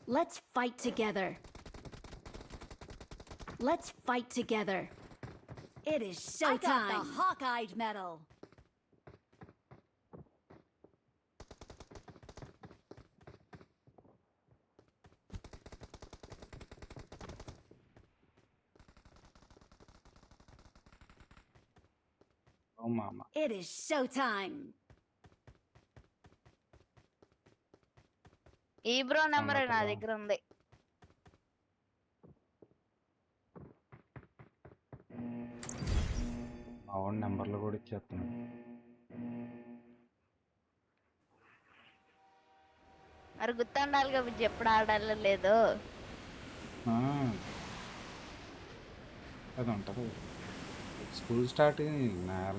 Let's fight together. Let's fight together. It is showtime. I got the Hawkeye medal. Oh mama. It is showtime. ఈ bro number నా దగ్గర ఉంది. అవును నెంబర్లు కూడా ఇచ్చేస్తున్నాను. మరి గుర్తుండాలి కాబట్టి ఎప్పుడు ఆడాలో లేదో అది ఉంటుంది. స్కూల్ స్టార్ట్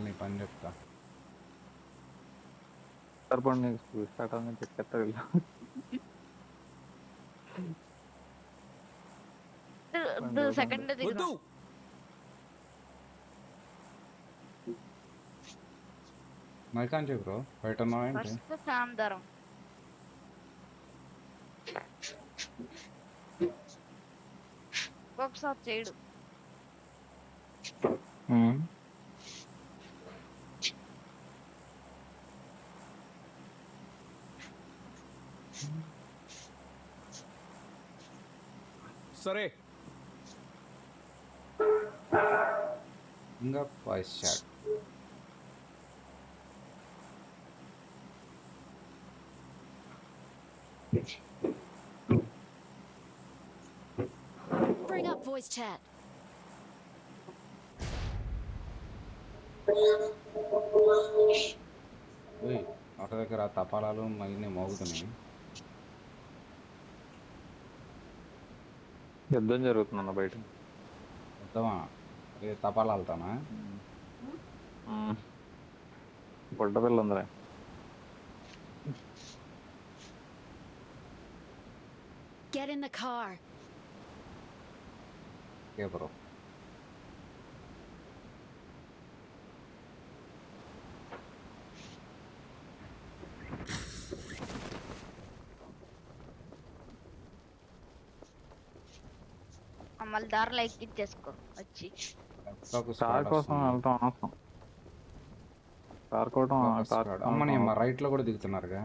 నీ పని చెప్తా. సరిపండి స్కూల్ స్టార్ట్ అని చెప్పేస్తారు. సెకండ్ దిగు. మైకాంచి బ్రో బయట ఉన్నావా ఏంటి? ఫస్ట్ సాందరం ఒకసారి చేయడు. సరే ఇంకా voice chat. Bring up voice chat. ఒక దగ్గర తపాలాలు మళ్ళీ మోగుతున్నాయి. యుద్ధం జరుగుతుందన్న బయట. యుద్ధమా? తపాలా వెళ్తానా? పొట్ట పిల్ల ఉందిరా. Get in the car. Okay bro. మళ్ళీ దారిలో ఎక్కించేసుకో వచ్చి. కార్ కోసం వెళ్తాం అనవసరం. కార్ కోవడం అమ్మని అమ్మ రైట్ లో కూడా దిగుతున్నారుగా.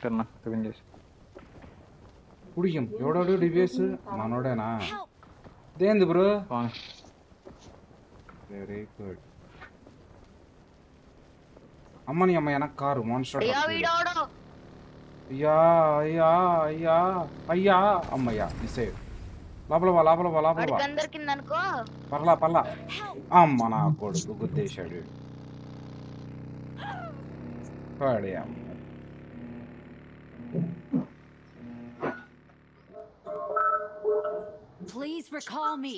తిన్నా టిఫిన్ చేసి. కుడియం ఎవడాడు డివిఎస్ మనోడేనా? దేంది బ్రో? Very good. అమ్మని అమ్మ వెనక కారు మాన్స్టర్. అయ్యా అయ్యా అయ్యా అయ్యా అమ్మయ్యా మిస్ అయ్యాడు. లోపల పర్లా పర్లా. అమ్మ నా కొడుకు గుద్దేశాడు. పడే అమ్మ. Please recall me.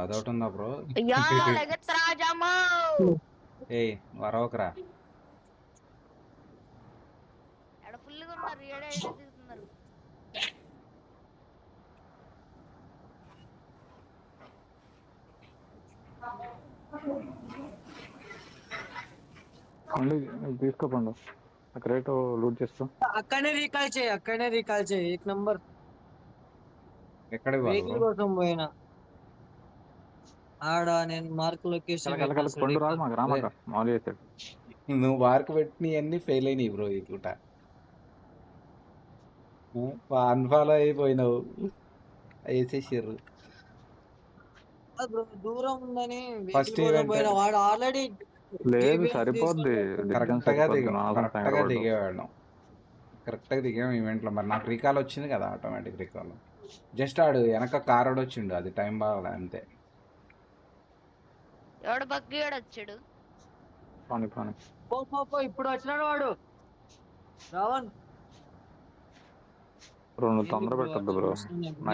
అదొకటి ఉందా బ్రో? ఏ వరవకరా. తీసుకోపండు రేట్ లూట్ చేస్తా. అక్కడనే రీకాల్ చేయి. ఏక్ నంబర్. ఎక్కడ కోసం పోయినా ఆడ నేను మార్క్ లొకేషన్ పండు రాదు మాకు రామాక మామూలు చేస్తాడు. నువ్వు మార్క్ పెట్టి అన్ని ఫెయిల్ అయినాయి బ్రో. ఈ పూట అన్ఫాలో అయిపోయినావు. వేసేసారు. దూరం ఉందని ఫస్ట్ వాడు ఆల్రెడీ లేదు సరిపోద్ది. కరెక్ట్గా దిగేవాడు. కరెక్ట్గా దిగాం ఈవెంట్లో. మరి నాకు రీకాల్ వచ్చింది కదా ఆటోమేటిక్ రీకాల్. జస్ట్ ఆడు వెనక కార్ వచ్చిండు. అది టైం బాగా అంతే. ఎవడు బగ్గియాడు వచ్చాడు. ఇప్పుడు వచ్చినాడు వాడు. రావణ్ రెండు తొందర పెట్టద్దు బ్రో. నా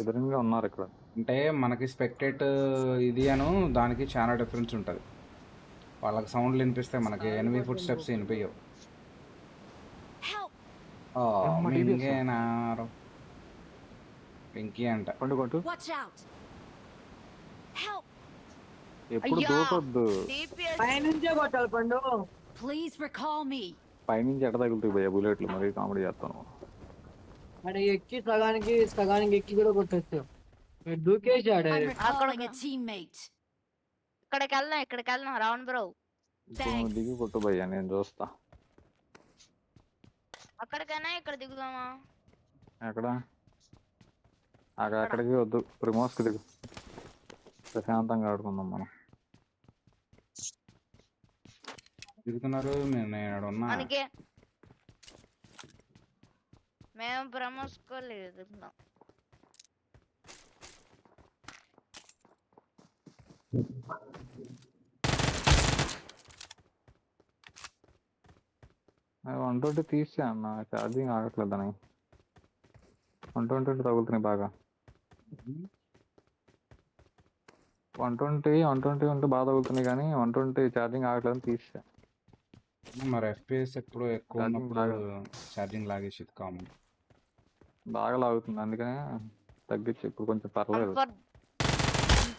ఎదురుగా ఉన్నారు ఇక్కడ. అంటే మనకి స్పెక్టేట్ ఇది అను దానికి చాలా డిఫరెన్స్ ఉంటుంది. వాళ్ళకి సౌండ్లు వినిపిస్తాయి, మనకి ఎనిమి ఫుట్ స్టెప్స్ వినిపించవు. వెంకీ అంట. ఎప్పుడు దూకొద్దు. పైనుంచే కొట్టాలి పండు. Please recall me. పైనుంచి ఎట తగులుతాయి భయ్య బుల్లెట్లు, మరీ కామెడీ చేస్తాను. ఆడ ఎక్కి సగానికి ఎక్కి కూడా కొట్టచ్చు. దూకేసాడు I'm direct. recalling a teammate. ఇక్కడికి వెళ్దాం రావణ్ బ్రో. ఇప్పుడు నువ్వు Thanks. దిగి కొట్టు భయ్య, నేను చూస్తా. అక్కడికైనా ఇక్కడ దిగుదామా? ఎక్కడ అక్కడికి వద్దు, ప్రిమోస్కి దిగు, ప్రశాంతంగా ఆడుకుందాం మనం. తిరుగుతున్నారు, నేను ఇక్కడ ఉన్నా. మనకి మేము ప్రమోసుకోలేదు. అది 120 తీసా అన్న, ఛార్జింగ్ ఆగట్లేదని. 120 తగులుతున్నాయి బాగా. 120 ఉంటే బాగా తగులుతున్నాయి, కానీ 120 ఛార్జింగ్ ఆగట్లేదని తీసా. మరి ఎఫ్పిఎస్ ఎప్పుడు ఎక్కువ Charging ఉన్నప్పుడు ఛార్జింగ్ లాగేసి కామన్. బాగా లాగుతుంది, అందుకనే తగ్గించి ఇప్పుడు కొంచెం పర్లేదు.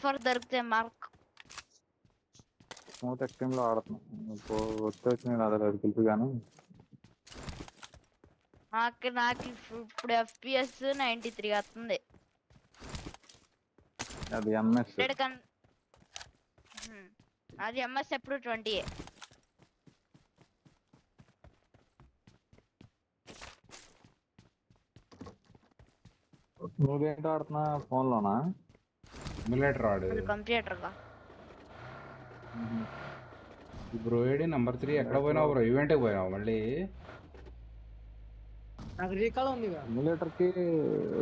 ఫర్ దొరికితే మార్క్ స్మూత్ ఎక్స్ట్రీమ్ లో ఆడుతున్నాం. ఇప్పుడు వచ్చిన అదే తెలుసు, కానీ నాకు ఇప్పుడు FPS 93 వస్తుంది. అది ఎంఎస్. అది MS ఎప్పుడు 20. నువ్వేంటి ఆడుతున్నా, ఫోన్ లోనా? సిమ్యులేటర్ ఆడు. కంప్యూటర్ గా. బ్రో ఏడి నంబర్ 3 ఎక్కడ పోయినావు బ్రో? ఈవెంట్కి పోయినావు మళ్ళీ? నాకు రీకాల్ ఉంది. సిమ్యులేటర్ కి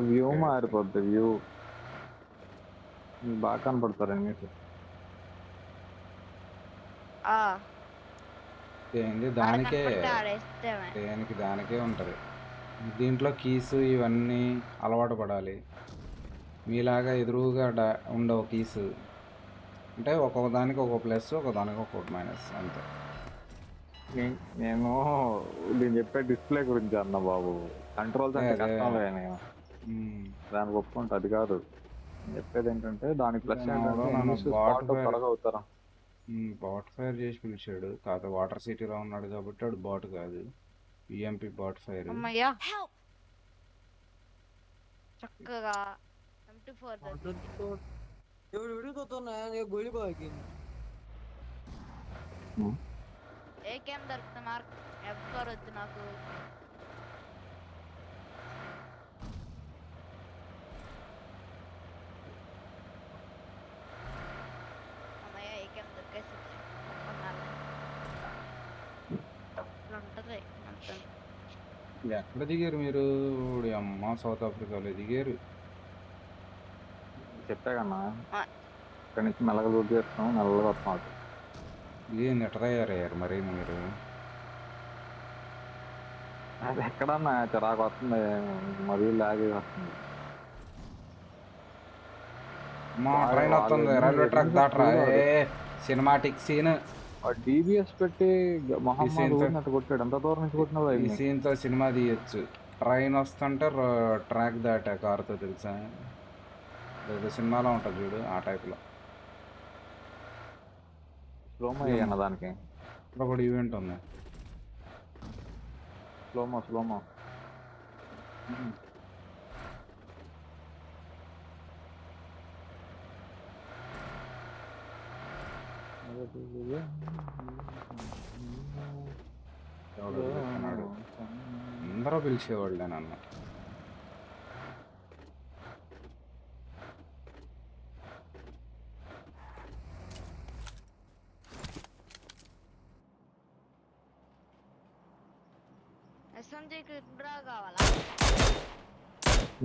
వ్యూ మారిపోద్ది, వ్యూ బాగా కనపడతారు అన్నిటి. ఏంది దానికే ఉంటది. దీంట్లో కీస్ ఇవన్నీ అలవాటు పడాలి. మీలాగా ఎదురుగా ఉండవు కీస్. అంటే ఒక్కొక్క దానికి ఒక ప్లస్, ఒక దానికి ఒక మైనస్ అంతే. నేను చెప్పే డిస్ప్లే గురించి అన్న బాబు, కంట్రోల్స్ అంటే కష్టం లే, నేను దానికి ఒప్పుకుంటా, అది కాదు నేను చెప్పేది. ఏంటంటే దానికి ప్లస్ త్వరగా అవుతారా. బాట్ ఫైర్ చేసి పిలిచాడు, కాదు వాటర్ సిటీలో ఉన్నాడు కాబట్టి వాడు బాట్ కాదు, ఈఎంపీ బాట్ ఫైర్. అమ్మయ్యా చక్కగా M24 ఏకేం దొరుకుతా మార్క్. M4 వద్దు నాకు. అమ్మయ్య ఏకేం దొరికేసి ఉంటది. ఎక్కడ దిగారు మీరు? అమ్మ సౌత్ ఆఫ్రికాలో దిగారు. చెప్పా కన్నా, ఇక్కడి నుంచి మెల్లగా లూట్ చేస్తాం, మెల్లగా వస్తాం. ఏంది ఎట్లా తయారయ్యారు మరి మీరు? అది ఎక్కడన్నా చిరాకు వస్తుంది, మరీ లాగే వస్తుంది. మా ట్రైన్ వస్తుంది, రైల్వే ట్రాక్ దాటరా. Cinematic scene. డిబిఎస్ పెట్టి మహమ్మద్ కొట్టాడు, ఎంత దూరం నుంచి కొట్టినావు? ఈ సీన్ తో సినిమా తీయచ్చు. ట్రైన్ వస్తుంటే ట్రాక్ దాటా కారుతో, తెలుసా? సినిమాలో ఉంటుంది చూడు, ఆ టైప్ లో. స్లోమో అయ్యన్న దానికి. ఇక్కడ కూడా ఈవెంట్ ఉంది. స్లోమో అందరూ పిలిచేవాళ్ళే నన్ను.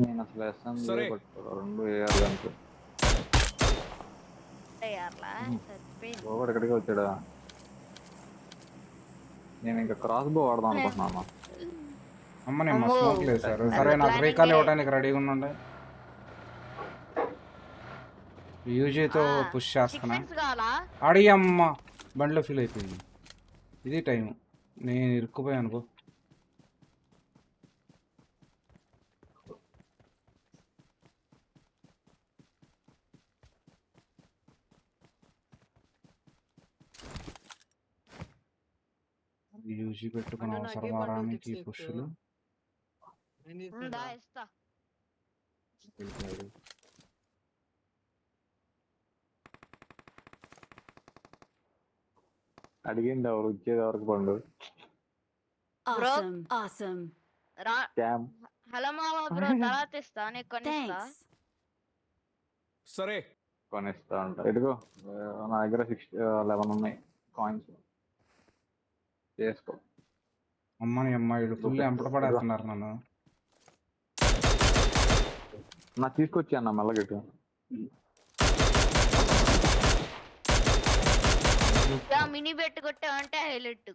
నేను అసలు ఎస్ఎంజీ పట్టుకోవాలి, 2 AR గంటలు. ఎక్కడికి వచ్చాడా? నేను ఇంకా క్రాస్ బో వాడదాం అనుకుంటున్నాను. అమ్మ నేను స్మోక్ లేదు సార్. సరే నాకు రీకాల్ ఇవ్వడానికి రెడీగా ఉండండి. యూజీతో పుష్ చేస్తున్నా. అడి అమ్మ బండిలో ఫీల్ అయిపోయింది. ఇది టైం, నేను ఇరుక్కుపోయాను అనుకో. యూజీ పెట్టుకుని అన్న నాకే అవసరం బండలు నీకు ఈ తెచ్చి పుష్లు నేను ఉందా తీసుకుంటా. ఇస్తా. వెళ్ళిపోయాడు. అడిగింది ఎవరు ఇచ్చేది ఎవరికి పండు Awesome. Awesome. రా క్యామ్ హలో మావా బ్రో, తర్వాత ఇస్తా, నీకు కొనిస్తా. Thanks. సరే. కొనిస్తా ఉంటా. ఇదిగో నా దగ్గర 11 ఉన్నాయి కాయిన్స్. చేసుకో. అమ్మని అమ్మాయిలు ఫుల్ ఎంపట పడేస్తున్నారు నన్ను. నాకు తీసుకొచ్చి అన్న మెల్లగట్టు. మినీ బెట్ కొట్టావంటే హైలైట్.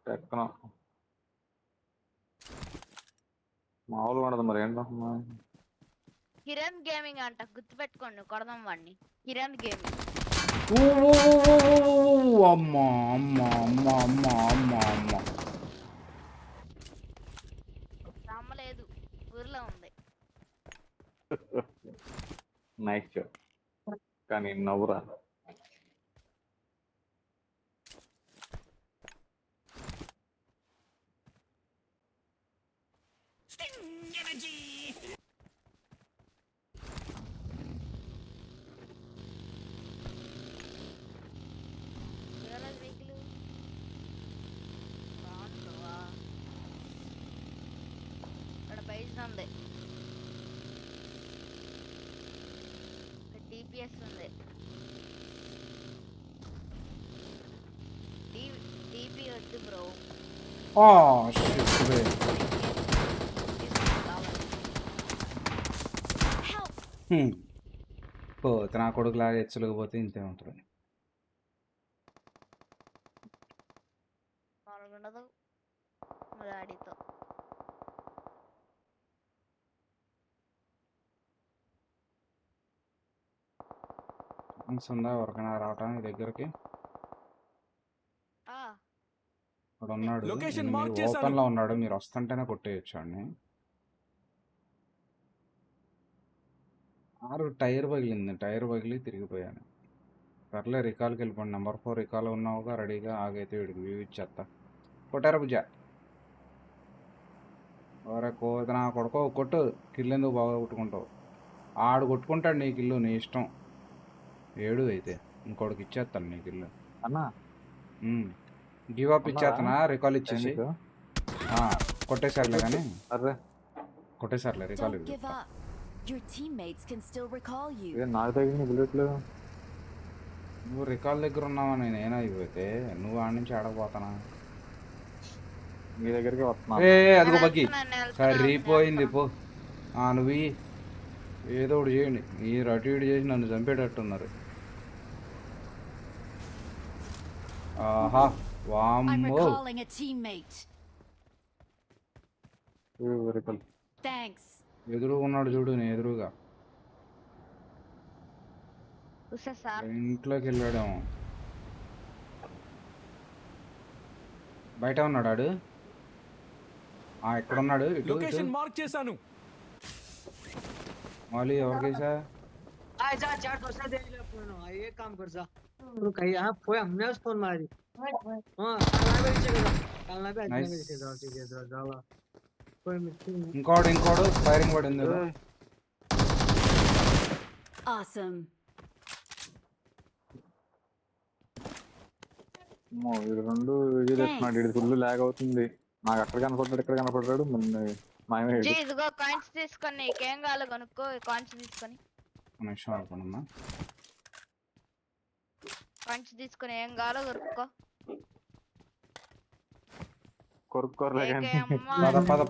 ఎక్కన మామూలుగా ఉండదు మరి ఏంటమ్మా. కిరణ్ గేమింగ్ అంట, గుర్తుపెట్టుకోండి, కొడదాం వాడిని. కిరణ్ గేమింగ్. అమ్మా అమ్మా అమ్మా అమ్మా అమ్మా అమ్మా. నమ్మలేదు, ఊర్లో ఉంది. నైస్ కానీ నవ్వురా. వెహికల్ బాగుంటుందా? ఇక్కడ పైస ఉంది, టీపీఎస్ ఉంది, టీపీ వద్దు బ్రో. పోతే నా కొడుకులాగా హెచ్చలేకపోతే ఇంతే ఉంటుంది. పాల్గొనదు మా డాడీతో. ఉందా ఎవరికైనా రావటానికి దగ్గరికి? ఆ, ఇక్కడ ఉన్నాడు, Location mark చేశాను. ఓపెన్ లో ఉన్నాడు, మీరు వస్తుంటేనే కొట్టేయచ్చు అండి. టైర్ పగిలింది, టైర్ పగిలి తిరిగిపోయాను. సర్లే రికాల్కి వెళ్ళిపోండి. నెంబర్ 4 రికాల్ ఉన్నావుగా, రెడీగా ఆగైతే వీడికి వ్యూ ఇచ్చేస్తా. కొట్టారా బుజ్జ? ఎవరే కోత నా కొడుకో, కొట్టు. కిల్లు ఎందుకు బాగా కొట్టుకుంటావు? ఆడు కొట్టుకుంటాడు నీ కిల్లు, నీ ఇష్టం. ఏడు అయితే ఇంకోటికి ఇచ్చేస్తాను నీ కిల్లు. అన్నా గివ్ అప్ ఇచ్చేస్తానా? రికాల్ ఇచ్చేసి కొట్టేసారులే కానీ. అర్రే కొట్టేసారులే recall. Don't give up. Your teammates can still recall you. నాకు తగిన బుల్లెట్లు. నువ్వు రికాల్ దగ్గర ఉన్నావని నేను అయిపోతే నువ్వు ఆడ నుంచి ఆడకపోతానా? మీ దగ్గరికి వస్తున్నా. అదిగో బగ్గి సరిపోయింది పో. నువ్వు ఏదో ఒకటి చేయండి. మీరు అటు ఇటు చేసి నన్ను చంపేటట్టున్నారు. ఆహా I'm వామ్మో. recalling a teammate. Thanks. ఎదురుగా ఉన్నాడు చూడు, నేను ఎదురుగా సార్ ఇంట్లోకి వెళ్ళాడేమో. బయట ఉన్నాడు ఆడు. ఎక్కడున్నాడు? ఇటు ఇటు లొకేషన్ మార్క్ చేశాను. మళ్ళీ ఎవరికేసా? जा चार पैसा दे ले अपन ये काम कर जा तू कहीं हां పోయి అమ్మేసుకొని మరి కాలనా బే Nice. जाला పోయి మిస్సింగ్. ఇంకోడు ఫైరింగ్ పడింది. Awesome. ఇది 2 వీడియో తెస్తున్నాడు. ఇది ఫుల్ లాగ్ అవుతుంది. నాకు అక్కడ కనపడ్డాడు, ఇక్కడ కనపడ్డాడు. మాయమేడు. ఇదిగో కాయిన్స్ తీసుకొని, నీకేం కావాలి కొనుక్కో. కాయిన్స్ తీసుకొని నిమిషం అనుకున్నా. కాయిన్స్ తీసుకొని ఏం కావాలో కొనుక్కో. కొరుక్కోర్లే కానీ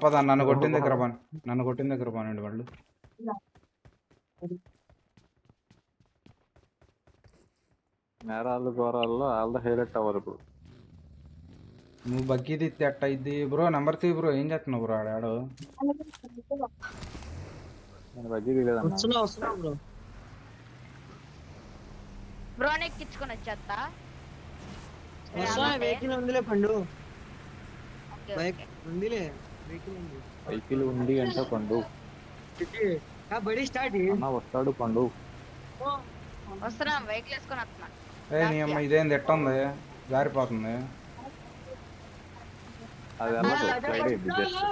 పద నన్ను కొట్టిన దగ్గర పోనండి వాళ్ళు. నేరాలు ఘోరాల్లో వాళ్ళ హైలైట్ అవ్వరు ఇప్పుడు. నువ్వు బగ్గీది ఎట్ట ఇది బ్రో? నెంబర్ 3 బ్రో ఏం చేస్తున్నావు బ్రో? ఆడాడు నేను బజ్జీ తీయలేదన్నా. వస్తున్నా బ్రో. బ్రోన్ ఎక్కించుకొని వచ్చేస్తా. వెహికల్ ఉందిలే పండు. Okay, bike okay. ఉందిలే, వెహికల్ ఉంది. సైకిల్ ఉంది అంటే పండు బడి స్టార్ట్ అన్న వస్తాడు పండు. వస్తున్నా, వెహికల్ వేసుకొని వస్తున్నా. నీ అమ్మ ఇదేంది ఎట్ట ఉంది? జారిపోతుంది. అది వెళ్ళదు స్లైడ్ అయింది జస్ట్.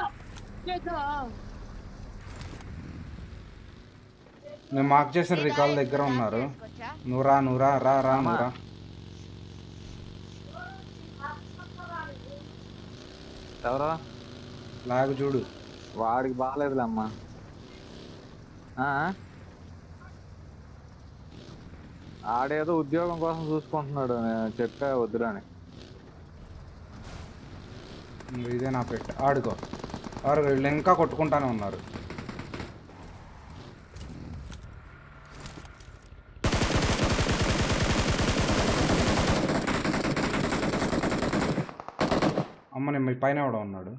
నేను మార్క్ చేసిన రికాల్ దగ్గర ఉన్నారు. నూరా నూరా రా రా నూరా. ఎవరా లాగు చూడు. వాడికి బాగాలేదులే అమ్మా. ఆడేదో ఉద్యోగం కోసం చూసుకుంటున్నాడు, నేను చెప్పా వద్దురని. ఇదే నా పెట్ట ఆడుకో. వారు వీళ్ళు ఇంకా కొట్టుకుంటానే ఉన్నారు. అమ్మ నేను మీ పైన కూడా ఉన్నాడు.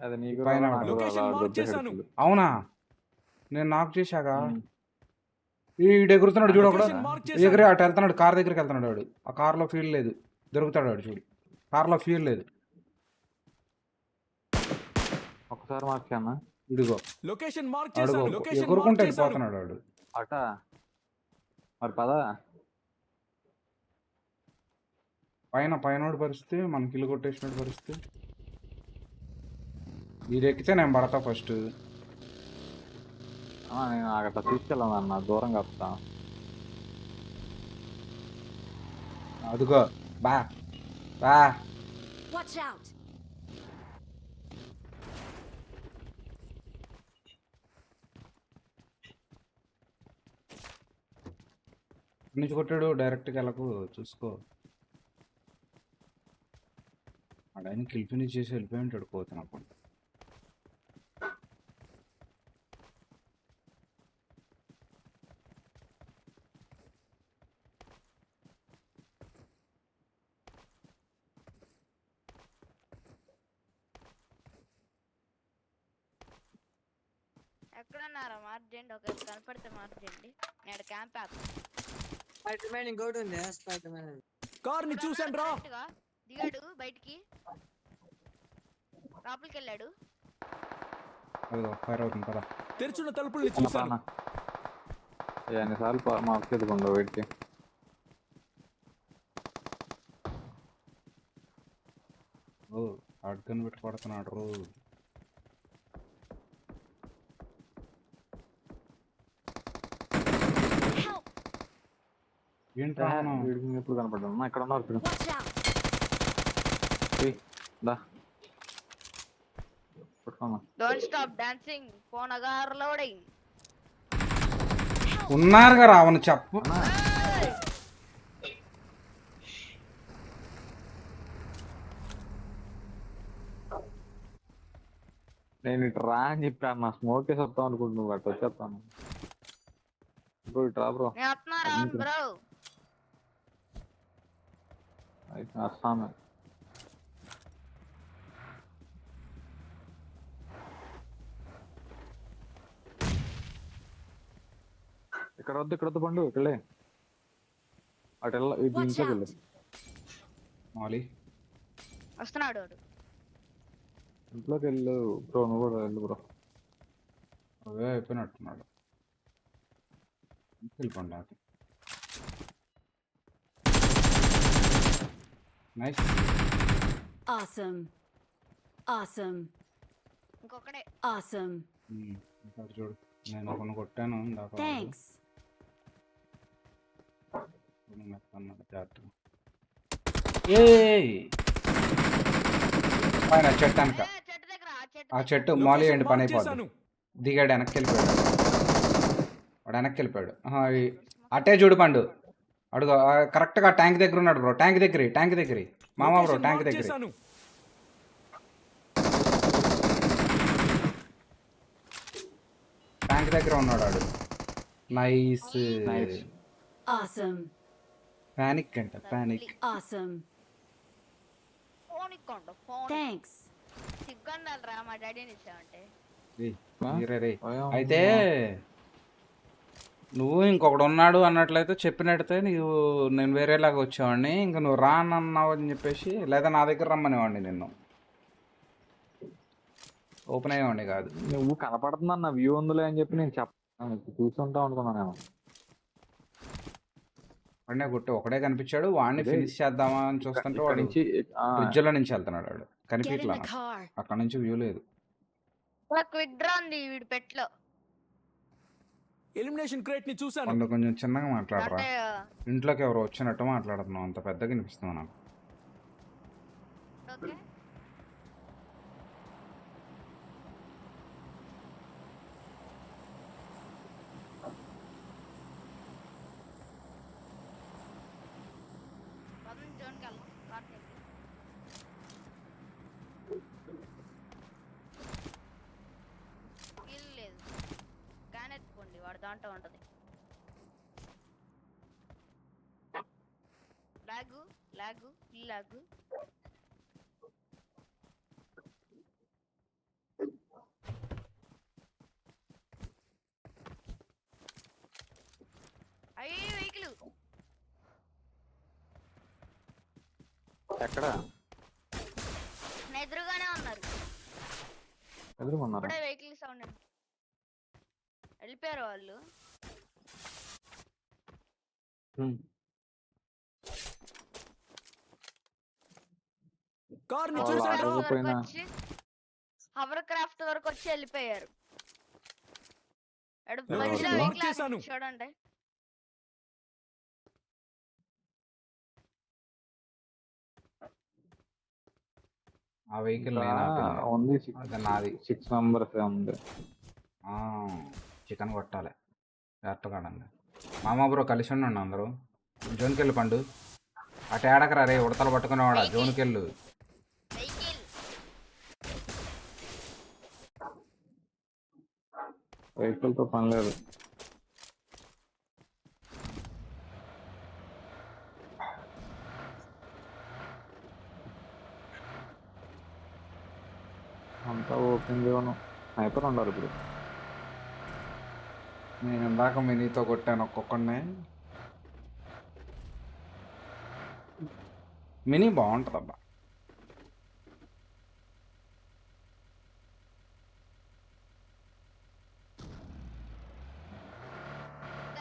అది నీకు పైన రాదు, నాకు లొకేషన్ రాదు, మార్క్ దొబ్బే చేశాను. హెడ్లు. అవునా? నేను నాక్ చేశాగా. ఈడు ఎగురుతున్నాడు చూడు ఒకడు. లొకేషన్ మార్క్ చేశాను. ఎగిరి అటు వెళ్తున్నాడు, కార్ దగ్గరికి వెళ్తున్నాడు వాడు. ఆ కార్లో ఫీల్ లేదు. దొరుకుతాడు వాడు చూడు. కార్లో ఫీల్ లేదు. ఒక్కసారి మార్చానా ఇడిగో లొకేషన్ మార్క్ అడుగు చేశాను. లొకేషన్ ఎగురుకుంటే మార్క్ చేశాను. వెళ్ళిపోతున్నాడు వాడు. అట మరి పద. పైన పైనోడి పరిస్థితి మనకి ఇల్లు కొట్టేసినోడి పరిస్థితి. ఇది ఎక్కితే నేను పడతా ఫస్ట్. నేను అక్కడ తీసుకెళ్ళాను అన్న, దూరంగా వస్తా. అదిగో బా బా. Watch out! నుంచి కొట్టాడు డైరెక్ట్గా వెళ్ళకు, చూసుకో. ఆడైనా కిల్ ఫినిష్ చేసి వెళ్ళిపోయి ఉంటాడు పోతున్నప్పుడు. ఎక్కడున్నారా మార్చేయండి, ఒక కనపడితే మార్చేయండి. నేను క్యాంప్ స్పైడర్ మ్యాన్ ఇంకోటి ఉంది, స్పైడర్ మ్యాన్. కార్ ని చూసాను రా. దిగాడు బయటికి, లోపలికి వెళ్ళాడు. అదిగో ఫైర్ అవుతుంది కదా. తెరుచున్న తలుపుల్ని చూశాను. ఎన్నిసార్లు మాకు ఎదుగుండో వీటికి. ఓ అడ్గన్ పెట్టి పడుతున్నాడు రోజు. Help! ఏంట్రా వీడికి ఎప్పుడు కనపడ్డా ఇక్కడ ఉన్నారు ఇప్పుడు. Watch out! దా పట్టుకోమా. డోంట్ స్టాప్ డాన్సింగ్, ఫోన్ అగార్ లోడింగ్. ఉన్నారు కదా అవను చెప్పు. నేను ఇటు రా అని చెప్పాను, నా స్మోక్ వేసి వస్తాం అనుకుంటున్నావు, అటు వచ్చేస్తాను. బ్రో ఇటు రా బ్రో. నేను వస్తున్నారా బ్రో? అయితే వస్తాను. ఇక్కడ వద్దు, ఇక్కడ వద్దు పండు, ఇక్కడే అటు వెళ్ళ, ఇది Watch ఇంట్లోకి వెళ్ళు. out! మాలి వస్తున్నాడు వాడు. ఇంట్లోకి వెళ్ళు బ్రో, నువ్వు కూడా వెళ్ళు బ్రో. అవే అయిపోయినట్టున్నాడు. వెళ్ళిపోండి అది. నైస్. Awesome! Awesome! ఇంకొకడే. Awesome! ఇంకా చూడు నేను ఒకను కొట్టాను ఇందాక. Thanks! ఏయ్ పైన చెట్టు అనక. చెట్టు దగ్గర, ఆ చెట్టు మాలి అండి పని మార్క్ అయిపోద్ది. చేశాను. దిగాడు వెనక్కి వెళ్ళిపోయాడు. వాడు వెనక్కి వెళ్ళిపోయాడు. అటే చూడు పండు. అడుగు కరెక్ట్గా ట్యాంక్ దగ్గర ఉన్నాడు బ్రో. ట్యాంక్ దగ్గర మామా బ్రో, లొకేషన్ ట్యాంక్ మార్క్ దగ్గర. చేశాను. ట్యాంక్ దగ్గర ఉన్నాడు వాడు. నైస్. Nice. Awesome! ప్యానిక్ అంట, ప్యానిక్. Awesome! ఫోన్ ఇక్కండు, ఫోన్. Thanks! సిగ్గుండాలి రా మా డాడీని ఇచ్చామంటే. అయితే నువ్వు ఇంకొకడు ఉన్నాడు అన్నట్లయితే చెప్పినట్టయితే నేను వేరేలాగా వచ్చేవాడిని. ఇంకా నువ్వు రానన్నావు అని చెప్పేసి, లేదా నా దగ్గర రమ్మనేవాడిని నిన్ను. ఓపెన్ అయ్యేవాడిని కాదు. నువ్వు కనపడుతుందన్న వ్యూ ఉందిలే అని చెప్పి నేను చూసుంటా అనుకున్నాను నేను. ఒకడే కొట్టి ఒకడే కనిపించాడు. వాడిని అదే ఫినిష్ చేద్దామా అని చూస్తుంటే ఇక్కడ వాడు నుంచి బ్రిడ్జ్లో నుంచి వెళ్తున్నాడు. వాడు Get in కనిపించలా the car. అక్కడ నుంచి వ్యూ లేదు. క్విక్ డ్రా ఉంది వీడి పెట్లో. ఎలిమినేషన్ క్రేట్ ని చూశాను. వాళ్ళు కొంచెం చిన్నగా మాట్లాడరా. అంటే ఇంట్లోకి ఎవరు వచ్చినట్టు మాట్లాడుతున్నావు. అంత పెద్దగా వినిపిస్తుంది నాకు. ఓకే జోన్కి వెళ్దాం. కార్ తెప్పి. Heal లేదు. క్యాన్ ఎత్తుకోండి వాడు దాంట్లో ఉంటది. లాగు అయ్యే వెహికల్ ఎక్కడ ఎదురుగానే ఉన్నారు. ఎదురుకున్నారా? ఇప్పుడే వెహికల్ సౌండ్ వెళ్ళిపోయారు వాళ్ళు. కార్ ని వాళ్ళు చూశాను రా. ఆగకపోయినా హవర్ క్రాఫ్ట్ వరకు వచ్చి వెళ్ళిపోయారు. ఎవరు? మధ్యలో లాక్ వెహికల్ చేశాను. చూడండి. ఆ వెహికల్ నేను ఆపింది. ఉంది అది నాది. 6 మెంబర్స్ ఉంది. చికెన్ కొట్టాలి జాగ్రత్తగా ఆడండి. మామ బ్రో కలిసి ఉండండి అందరూ. జోన్కి వెళ్ళి పండు. అటు ఏడకరా రే ఉడతలు పట్టుకునేవాడా. జోన్కి వెళ్ళు. వెహికల్ వెహికల్ తో పని లేదు. అంతా ఓపెన్ చేయను. స్నైపర్ ఉండాలి ఇప్పుడు. నేను ఇందాక మినీతో కొట్టాను ఒక్కొక్కడిని. మినీ బాగుంటుంది అబ్బా.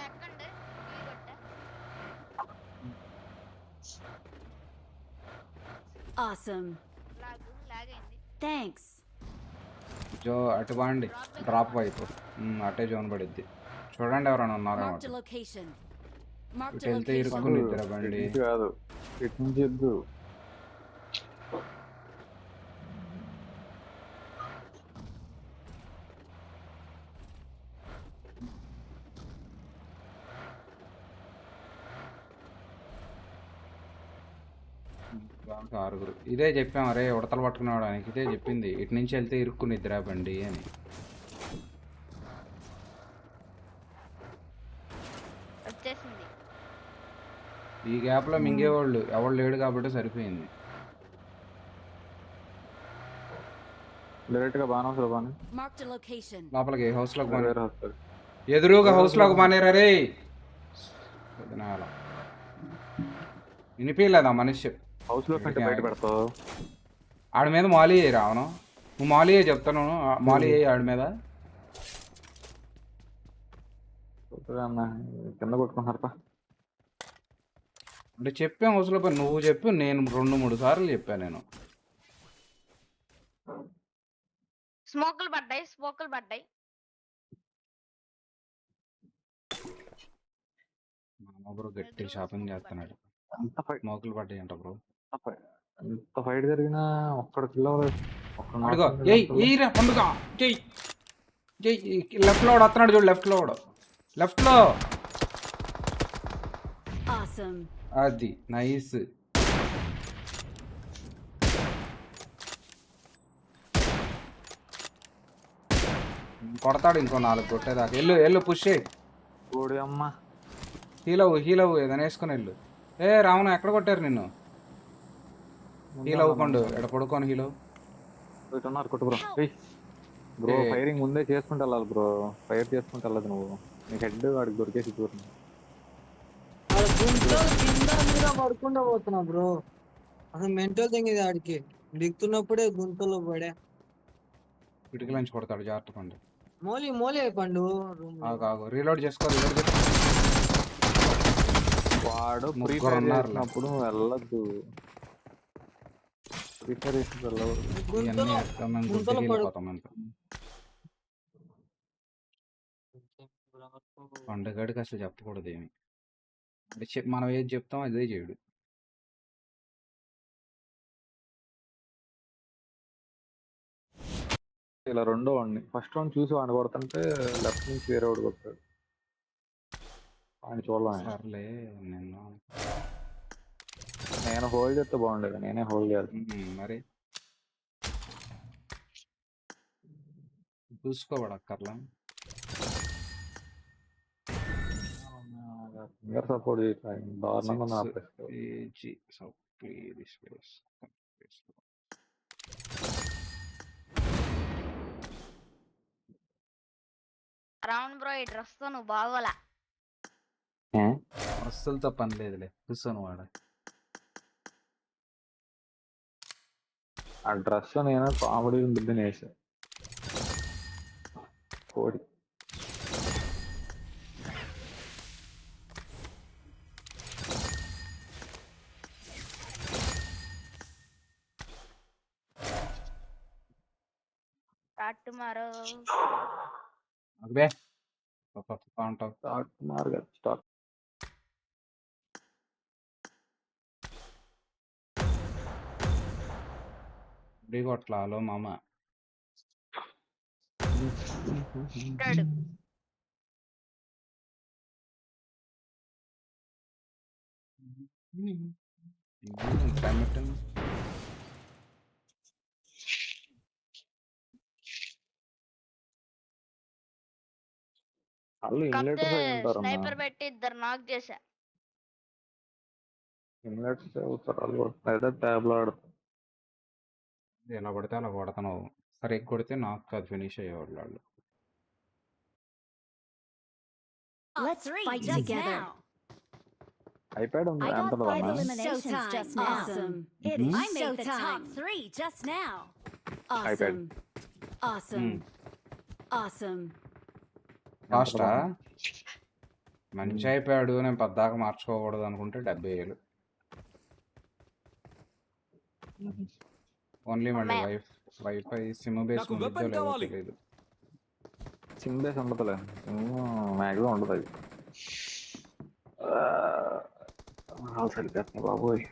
ఎక్కండి. కొట్టా Awesome. లాగ్ అయింది. Thanks. జో అటు బాండి డ్రాప్ వైపు. అటే జోన్ పడిద్ది. చూడండి ఎవరైనా ఉన్నారా. Marked a location. Marked ఇటు a వెళ్తే location. ఇరుక్కుని ఇద్దరు ఇటు బండి. నుంచి కాదు, ఇటు నుంచి ఎద్దు. ఆరుగురు. ఇదే చెప్పాం అరే ఉడతలు పట్టుకునేవాడానికి. ఇదే చెప్పింది ఇటు నుంచి వెళ్తే ఇరుక్కుని ఇద్దరా బండి అని. వచ్చేసింది. ఈ గ్యాప్లో మింగేవాళ్ళు ఎవరు లేడు కాబట్టి సరిపోయింది. డైరెక్ట్ గా బాగా వస్తుంది బాగా. Marked a location. లోపలికి హౌస్లోకి బాగా వేరే వస్తుంది. ఎదురుగా హౌస్లోకి బానేరా రే. వినిపించలేదా మనిషి. హౌస్ లో కంటే బయట పెడతావు. ఆడి మీద మాలీ రావను. నువ్వు మాలీ చెప్తాను. మాలీ ఆడి మీద అన్న కింద కొట్టుకుంటారపా. అంటే చెప్పాం హౌస్లో పని. నువ్వు చెప్పు, నేను 2-3 సార్లు చెప్పాను. నేను స్మోకులు పడ్డాయి. మా బ్రో గట్టి షాపింగ్ చేస్తున్నాడు. ఎంత ఫైట్ స్మోకులు పడ్డాయి అంట బ్రో. ఎంత ఫైట్ జరిగినా ఒక్కడ కిల్ అవ్వలేదు. అడుగో ఏయ్రా పండుగ. జై జై. లెఫ్ట్ లో వస్తున్నాడు చూడు. లెఫ్ట్ లో Awesome. అది నైస్. కొడతాడు ఇంకో 4 కొట్టేదాకా. వెళ్ళు పుష్ చేయి. ఓడి అమ్మ హీల్ అవ్వు ఏదైనా వేసుకొని వెళ్ళు. ఏ రావణ ఎక్కడ కొట్టారు నిన్ను. హీల్ అవ్వకుండా ఎక్కడ పడుకోని హీల్ అవ్వు. ఉన్నారు కొట్టు బ్రో. బ్రో ఫైరింగ్ ముందే చేసుకుంటూ వెళ్ళాలి బ్రో. ఫైర్ చేసుకుంటూ వెళ్ళదు నువ్వు. నీ హెడ్ వాడికి దొరికేసి చూడండి. కింద పడుకుంటా పోతున్నా బ్రో. అసలు మెంటల్ థింగ్ ఇది. ఆడికి దిగుతున్నప్పుడే గుంతలో పడా. కిటికీ నుంచి కొడతాడు జాగ్రత్త పండు. మోలీ పండు. ఆగు రీలోడ్ చేసుకో. వాడు ఫ్రీ ముగ్గురు ఫైర్ ఉన్నారులే. చేసినప్పుడు వెళ్ళొద్దు. ఫ్రీ ఫైర్ చేసి వెళ్ళకూడదు. ఇవన్నీ గుంతలో ఎక్కడ మేము గుంతలో గుడ్డికి పడు వెళ్ళిపోతాం అంత. పండుగడికి అసలు చెప్పకూడదు ఏమి. అంటే మనం ఏది చెప్తాం అదే చేయడు. ఇలా రెండో వాడిని ఫస్ట్ రౌండ్ చూసి వాడిని కొడుతుంటే లెఫ్ట్ నుంచి వేరే వాడు కొట్టాడు. వాడిని చూడలే. సర్లే నిన్ను నేను హోల్డ్ చేస్తే బాగుండేది. నేనే హోల్డ్ చేయాలి. మరి చూసుకోబడక్కర్లా. ఫింగర్ సపోర్ట్ చేయట్లేదు. దారుణంగా ఉంది నా ప్లేస్. ఏజీ ప్లీజ్ ప్లేస్. రావణ్ బ్రో ఈ డ్రెస్ తో నువ్వు బాగోలా. అస్సలతో పని లేదులే కూర్చొని వాడ. ఆ డ్రెస్ నేను కామెడీ ఉంటుంది వేసా కోడి. స్టార్ట్ మారో అదే అంటావు. Start మార్గా start. కొట్లాలో మామ. ఉంటాడు. వాళ్ళు కాకపోతే ఇన్లేటర్స్ అయి ఉంటారు. స్నైపర్ పెట్టి ఇద్దరు నాక్ చేశా. ఇన్లేటర్స్ అవుతారు వాళ్ళు కూడా. లేదా ట్యాబ్లో ఆడతారు. ఎలా పడితే అలా కొడతావు. సరే కొడితే నాకు కాదు ఫినిష్ అయ్యేవాళ్ళు వాళ్ళు. Let's fight together. అయిపోయాడు ఉంది I got ఎంత 5 eliminations just now. Awesome. It is Mhm. I made the top 3 just now. iPad. Awesome. Awesome. లాస్టా మంచి అయిపోయాడు. నేను పద్దాక మార్చుకోకూడదు అనుకుంటే 70,000 ఓన్లీ మళ్ళీ వైఫై సిమ్ బేస్ నాకు weapon కావాలి. తెలియదు. సిమ్ బేస్ ఉండదులే. మ్యాక్సిమం ఉండదు అది. సరిపోతుంది బాబోయ్.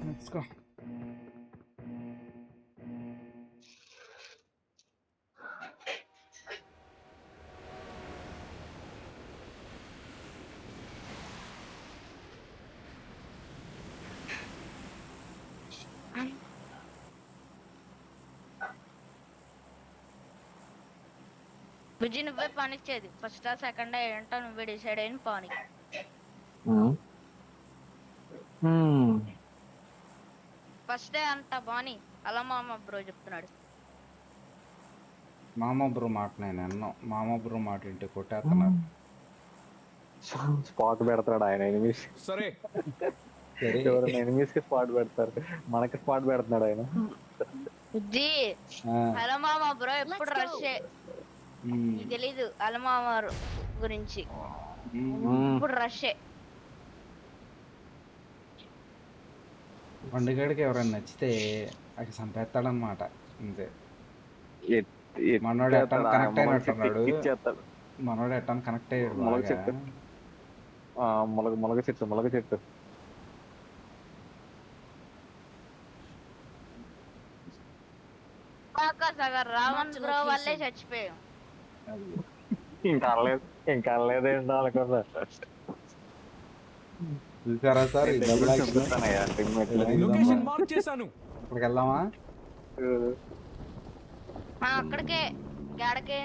Let's go. విజయ్ నువ్వే పానిచ్చేది. ఫస్ట్ సెకండ్ ఏంటో నువ్వే డిసైడ్ అయిన పాని. ఫస్ట్ డే అంట బాని అలా మామ బ్రో చెప్తున్నాడు. మామ బ్రో మాట నేను అన్నా. మామ బ్రో మాట ఇంటి కొట్టేస్తున్నారు. స్పాట్ పెడతాడు ఆయన ఎనిమిస్. సరే ఎవరైనా ఎనిమిస్ కి స్పాట్ పెడతారు. మనకి స్పాట్ పెడుతున్నాడు ఆయన. జీ హలో మామ బ్రో ఎప్పుడు రష్ తెలీదు. హలో మామ గురించి ఇప్పుడు రష్. పండుగడికి ఎవరైనా నచ్చితే అది చంపేస్తాడనమాట. అంతే. మనోడు ఎట్టాను కనెక్ట్ అయినట్టున్నాడు. మనోడు ఎట్టాను కనెక్ట్ అయ్యాడు. మొలగ చెట్టు మొలగ చెట్టు రావణ్ బ్రో వల్లే చచ్చిపోయాం. ఇంకా అనలేదేంటో అనుకున్నా. చూసారా సార్ లొకేషన్ మార్క్ చేశాను. ఇక్కడికి వెళ్దామా? అక్కడికే గాడకే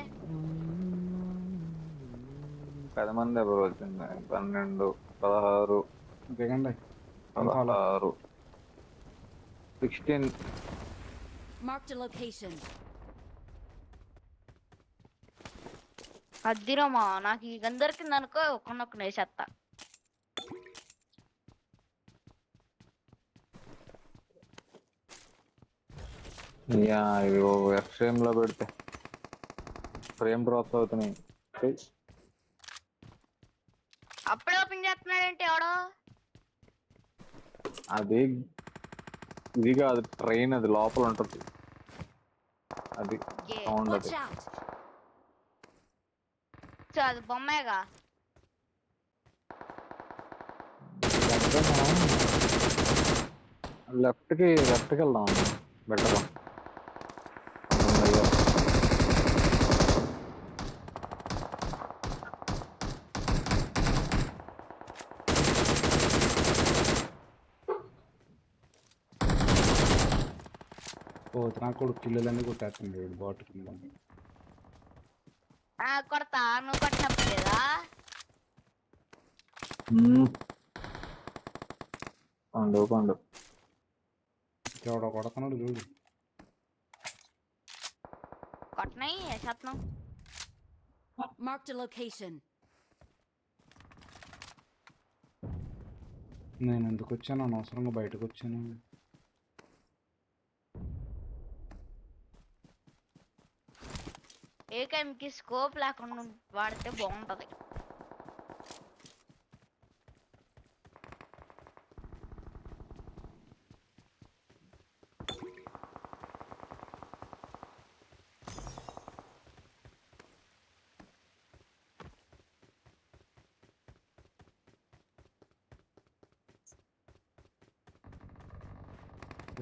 10 మంది ఎవరు వచ్చింది. 12, 16, దిగండి. 16, 16. Marked a location. అద్దిరమ్మా నాకు ఈ గందరికి అనుకో ఒక్కనొక్క నేసేస్తా. ఇవి ఎఫ్ ఫ్రేమ్ లో పెడితే ఫ్రేమ్ డ్రాప్స్ అవుతున్నాయి. చేస్తున్నాడంటే ఎవడో అది ఇది కాదు ట్రైన్, అది లోపల ఉంటుంది. అది సౌండ్ అది. Watch out! సో అది బొమ్మేగా. లెఫ్ట్కి వెళ్దాం అన్న, బెటర్. పోతున్నా కొడుకు కిల్లులన్నీ కొట్టేస్తుంది బాట్ కింద. కొడతా, నువ్వు కొట్టినప్పుడు లేదా? పండు ఎవడో కొడుతున్నాడు చూడు. కొట్టనాయి వేసేస్తున్నాం. Marked a location. నేను ఎందుకు వచ్చాను, అనవసరంగా బయటకు వచ్చాను. ఏకేఎంకి స్కోప్ లేకుండా వాడితే బాగుంటది.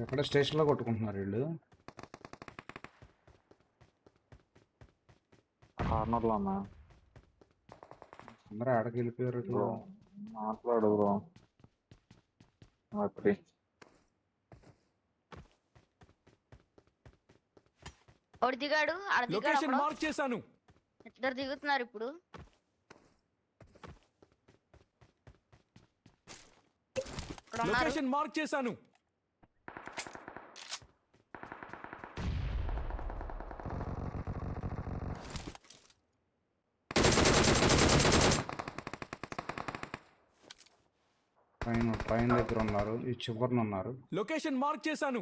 ఎక్కడ స్టేషన్లో కొట్టుకుంటున్నారు వీళ్ళు. కార్నర్లో అన్నా. అందరూ ఆడకి వెళ్ళిపోయారు. బ్రో మాట్లాడు బ్రో. రాత్రి ఒకటి దిగాడు, ఆడ దిగాడు. లొకేషన్ అప్పుడు మార్క్ చేశాను. ఇద్దరు దిగుతున్నారు ఇప్పుడు. ఇక్కడ ఉన్నారు. లొకేషన్ మార్క్ చేశాను. ట్రైన్ దగ్గర ఉన్నారు, ఈ చివరిన ఉన్నారు. లొకేషన్ మార్క్ చేశాను.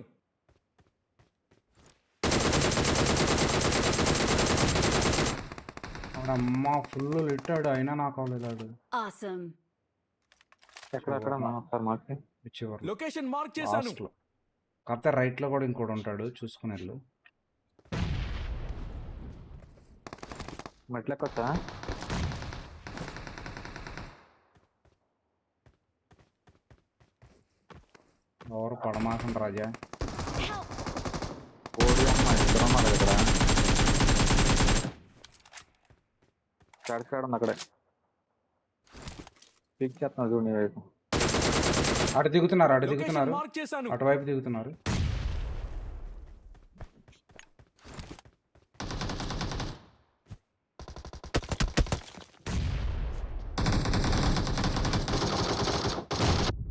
అమ్మ ఫుల్ లిట్టాడు, అయినా నాకు అవ్వలేదు. Awesome. ఎక్కడ ఒకసారి మాకి ఈ చివరి లొకేషన్ మార్క్ చేశాను. లాస్ట్లో కాకపోతే రైట్లో కూడా ఇంకోటి ఉంటాడు, చూసుకుని వెళ్ళు. మెట్లెక్కొచ్చా? ఎవరు పడమాకండి రాజా. ఓడి అమ్మ ఇద్దరు ఉన్నారు ఇక్కడ. చడిచాడు అక్కడే పిక్ చేస్తున్నారు చూడు నీ వైపు. అటు దిగుతున్నారు, లొకేషన్ మార్క్ చేశాను. అటువైపు దిగుతున్నారు.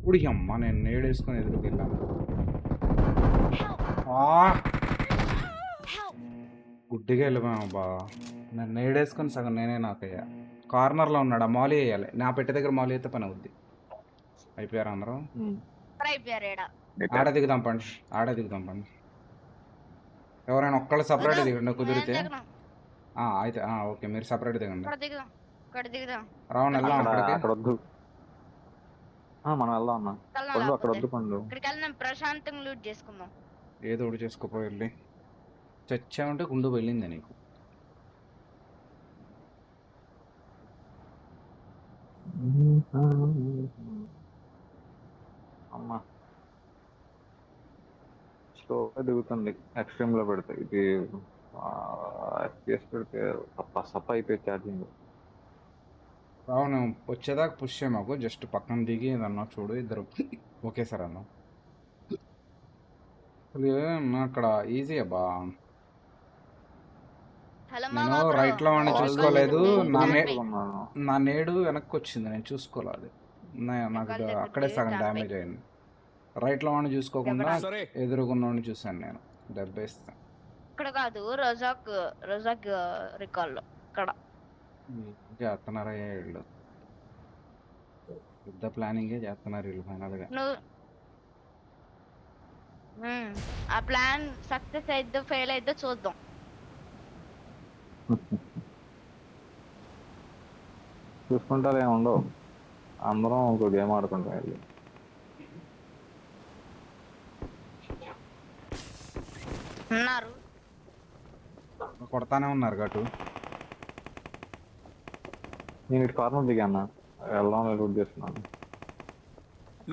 ఉడి అమ్మ, నేను నేడేసుకొని ఎదురుకి వెళ్ళాను. గుడ్డిగా వెళ్ళిపోయాము బా. నేను నేడేసుకొని సగం నేనే నాకయ్యా. కార్నర్లో ఉన్నాడు, ఆ మాలీ వేయాలి. నా పెట్టె దగ్గర మాలీ అయితే పని అవుద్ది. అయిపోయారు అందరూ. అయిపోయారు ఈడ. ఆడ దిగుదాం పండి, ఆడే దిగుదాం పండి. ఎవరైనా ఒక్కళ్ళు సపరేట్ దిగండి కుదిరితే. అయితే ఓకే, మీరు సపరేట్ దిగండి. ఇక్కడ దిగుదాం, ఇక్కడ దిగుదాం. రావణ వెళ్దాం అక్కడికి. అక్కడ వద్దు, మనం వెళ్దాం అన్న. పండు అక్కడ వద్దు పండు. ఇక్కడికి వెళ్దాం, ప్రశాంతంగా లూట్ చేసుకుందాం. ఏదో ఒకటి చేసుకోపోయి వెళ్ళి. చచ్చామంటే గుండు వెళ్ళింది నీకు. అమ్మా స్లోగా దిగుతుంది ఎక్స్ట్రీమ్ లో పెడితే. ఇది FPS పెడితే సప్ప అయిపోయి ఛార్జింగ్. రావణ వచ్చేదాకా పుష్ చేయ మాకు, జస్ట్ పక్కన దిగి ఏదన్నా చూడు, ఇద్దరు ఓకే సార్ అన్న. అక్కడ ఈజీ అబ్బా. నేను రైట్ లో వాడిని చూసుకోలేదు, నా నేడు వెనక్కి వచ్చింది, నేను చూసుకోలేదు. నాకు అక్కడే సగం డ్యామేజ్ అయింది. రైట్ లో వాడిని చూసుకోకుండా ఎదురుగున్నోడిని చూసాను నేను, దెబ్బేస్తాను. ఇక్కడ కాదు, రోజాక్ రికాల్ లో ఇక్కడ చేస్తున్నారయ్యా వీళ్ళు, పెద్ద ప్లానింగే చేస్తున్నారు వీళ్ళు ఫైనల్ గా. ఆ ప్లాన్ సక్సెస్ అయిద్దో ఫెయిల్ అయిద్దో చూద్దాం. చూసుకుంటారు ఏముండవు. అందరం ఇంకో గేమ్ ఆడుకుంటాం వెళ్ళి. ఉన్నారు. కొడతానే ఉన్నారు గటు. నేను ఇటు కార్నర్ దిగాను, వెళ్దాం రూట్ చేస్తున్నాను.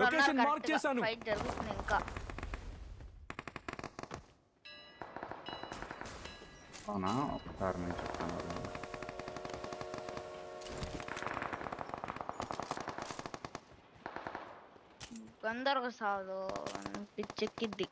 లొకేషన్ మార్క్ కరెక్ట్గా చేశాను. ఫైట్ జరుగుతుంది ఇంకా. అవునా, ఒకసారి నేను చెప్తాను. తొందరగా సాగు పిచ్చెక్కిద్ది.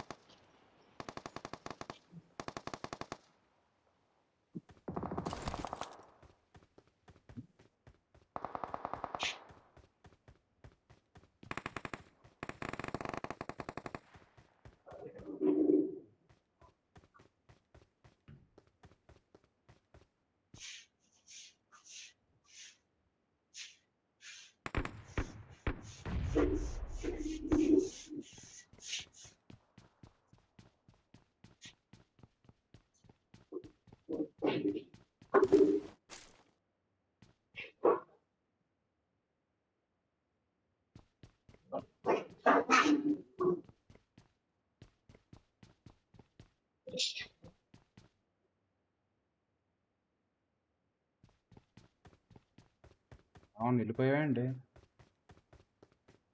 అవును, వెళ్ళిపోయావండి.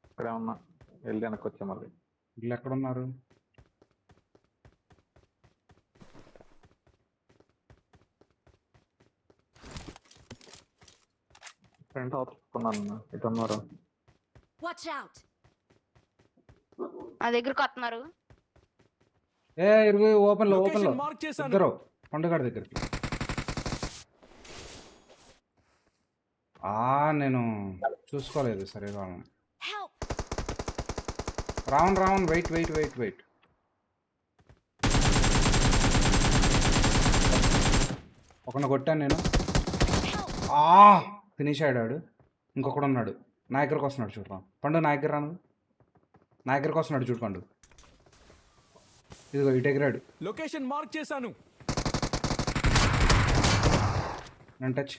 ఇక్కడే ఉన్నా, వెళ్ళి వెనక్కి వచ్చా మళ్ళీ. వీళ్ళు ఎక్కడున్నారు? ఫ్రెండ్ అవుతున్నాను, ఇటు ఉన్నారు. Watch out! నా దగ్గరకు వస్తున్నారు. ఇరుగు ఓపెన్ లో లొకేషన్ మార్క్ చేశాను. ఇద్దరు పండుగ దగ్గరికి. నేను చూసుకోలేదు సరిగా. Help! రావణ్ వెయిట్. ఒకరిని కొట్టాను నేను. ఫినిష్ అయ్యాడు. ఇంకొకడు ఉన్నాడు నా దగ్గరకు వస్తున్నాడు. చూడరా పండు, నా దగ్గర రాను. నా దగ్గరకు వస్తున్నాడు చూడు పండు. ఇదిగో ఇటు ఎగిరాడు. లొకేషన్ మార్క్ చేశాను. నన్ను టచ్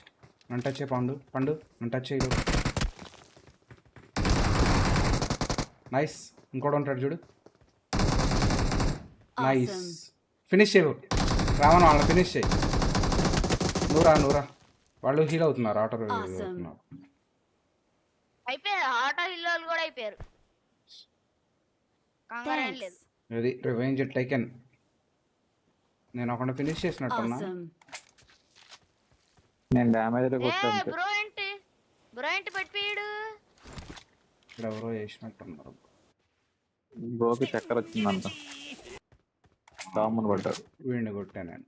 చేయి పండు. నన్ను టచ్ చేయడు. నైస్. ఇంకోటి ఉంటాడు చూడు. నైస్. Awesome. ఫినిష్ చేయవు రావణ, వాళ్ళని ఫినిష్ చేయి. నూరా వాళ్ళు హీల్ అవుతున్నారు. ఆటో అవుతున్నారు. అయిపోయారు ఆటో ఇల్లు కూడా అయిపోయారు. కంగారు ఏం లేదు. Thanks. ఇది రివెంజ్ టేకెన్. నేను ఒకటి ఫినిష్ చేసినట్టున్నా. Awesome. నేను డ్యామేజ్ ఏ కొట్టాను. బ్రో ఏంటి పెట్టిపోయాడు. ఇక్కడ ఎవరో వేసినట్టున్నారు. బ్రోకి చక్కర వచ్చిందంట, డామును పడ్డాడు. వీడిని కొట్టా నేను.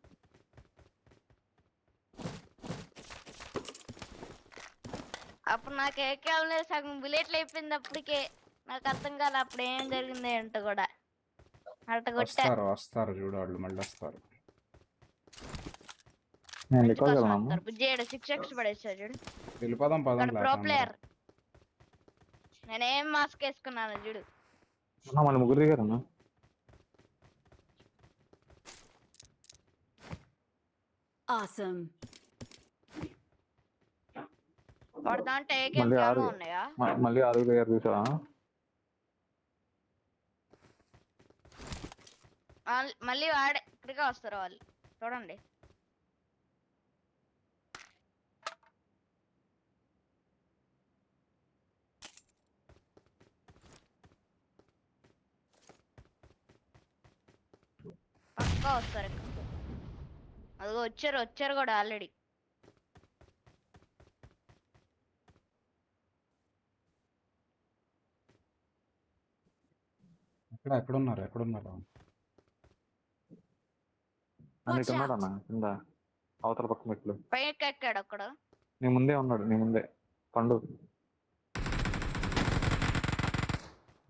అప్పుడు నాకు ఏకేం లేదు, సగం బుల్లెట్లు అయిపోయింది. అప్పటికే నాకు అర్థం కాదు అప్పుడు ఏం జరిగింది ఏంటో కూడా. అట్ట కొట్టా. వస్తారు చూడు, వాళ్ళు మళ్ళీ వస్తారు. నేను రికార్డ్ వెళ్దాము. బుజ్జేడు 6x పడేసాడు చూడు. వెళ్ళిపోదాం పదం. Pro player. నేనేం మాస్క్ వేసుకున్నాను చూడు. మళ్ళీ ముగ్గురు దిగారన్నా. Awesome. వాడు దాంట్లో ఏకేం మళ్ళీ జామా ఆరు. ఉన్నాయా? మళ్ళీ 6 దిగారు చూసావా? మళ్ళీ వాడే ఇక్కడికే వస్తారు వాళ్ళు. చూడండి. పక్కా వస్తారు. అదిగో వచ్చారు కూడా ఆల్రెడీ. ఎక్కడున్నారు? అన్నిటి ఉన్నాడు అన్న కింద అవతల పక్క మెట్లు. పైకి ఎక్కాడు అక్కడ. నీ ముందే ఉన్నాడు, నీ ముందే పండు.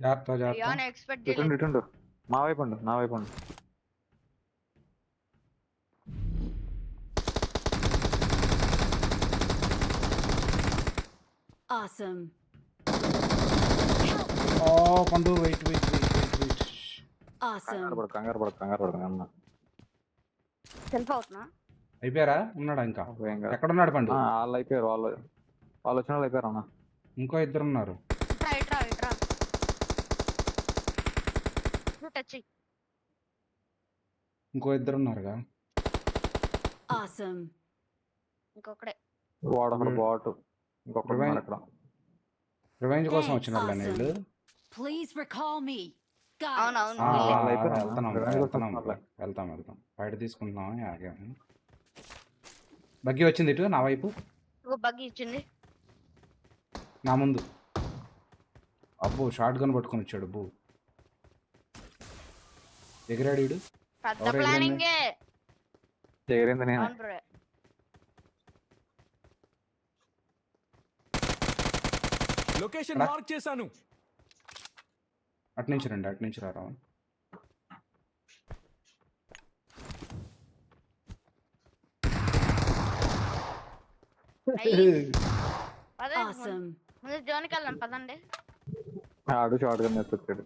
జాగ్రత్త. ఎక్స్పెక్ట్ ఇటుండు చేయలేదు. ఇటుండు, నా వైపు ఉండు. Awesome. పండు వెయిట్. Awesome. కంగారు పడకు అన్న. సెల్ఫ్ అవుతున్నా. అయిపోయారా? ఉన్నాడా ఇంకా? ఏం కాదు. ఎక్కడున్నాడు పండు? వాళ్ళు అయిపోయారు, వాళ్ళు వచ్చిన వాళ్ళు అయిపోయారు అన్న. ఇంకో ఇద్దరు ఉన్నారు. ఇట్రా టచ్. ఇంకో ఇద్దరు ఉన్నారుగా. Awesome. ఇంకొకడే. వాడొకడు బాటు, ఇంకొకడు ఉన్నాడు అక్కడ. రివెంజ్ కోసం Thanks. వచ్చినారు వీళ్ళు. Please recall me. Got it. అవునవును. ఆ, వీళ్ళే. వాళ్ళు అయిపోయినా? వెళ్తాం బయట తీసుకుంటున్నాం. ఆగాము. బగ్గి వచ్చింది ఇటు నా వైపు, ఇంకో బగ్గి ఇచ్చింది. నా ముందు. అబ్బో షార్ట్ గన్ పట్టుకొని వచ్చాడు. అబ్బో ఎగిరాడు వీడు. పెద్ద ఎవరు ఎగిరింది? ప్లానింగే. ఎగిరింది నేను. అవును బ్రో. లొకేషన్ రా. మార్క్ చేశాను. అటు నుంచి రండి, అటు నుంచి రారా. పదండి Awesome. ముందు జోన్కి వెళ్దాం పదండి. ఆడు షార్ట్ గన్ ఎత్తుకొచ్చాడు.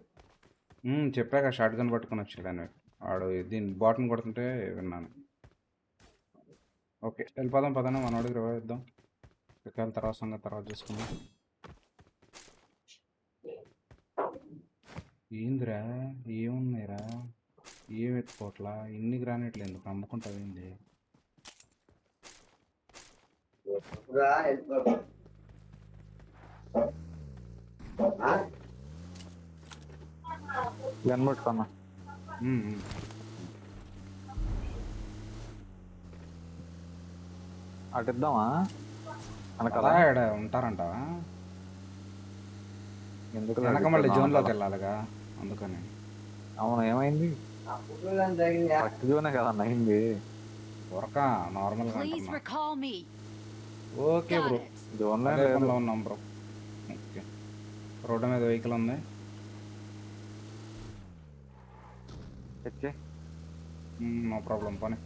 చెప్పాక షార్ట్ గన్ పట్టుకొని వచ్చాడు అని. వాడు దీన్ని బాటన్ కొడుతుంటే విన్నాను. ఓకే వెళ్ళిపోదాం పదన, మనోడికి రివైవ్ ఇద్దాం. ఎక్కాల తర్వాత సంగతి తర్వాత చూసుకుందాం. ఏందిరా ఏమున్నాయిరా, ఏం ఎత్తుకోవట్లా, ఇన్ని గ్రానైట్లు ఎందుకు అమ్ముకుంటావు ఏంది? గన్ పట్టుకున్నా. ఉమ్, ఉమ్. అటు ఇద్దామా వెనకాల? అలా ఈడ ఉంటారంటావా? ఎందుకు వెనక మళ్ళీ జోన్లోకి వెళ్ళాలిగా, అందుకని. అవును, ఏమైంది? ఫస్ట్ జోనే కదన్న అయింది. దొరక నార్మల్గా Please అంటున్నా. recall me. Okay Got bro, it. జోన్లో అదే లేదు. పనిలో ఉన్నాం బ్రో. ఓకే, రోడ్డు మీద వెహికల్ ఉంది. తెచ్చే నో ప్రాబ్లం, పని.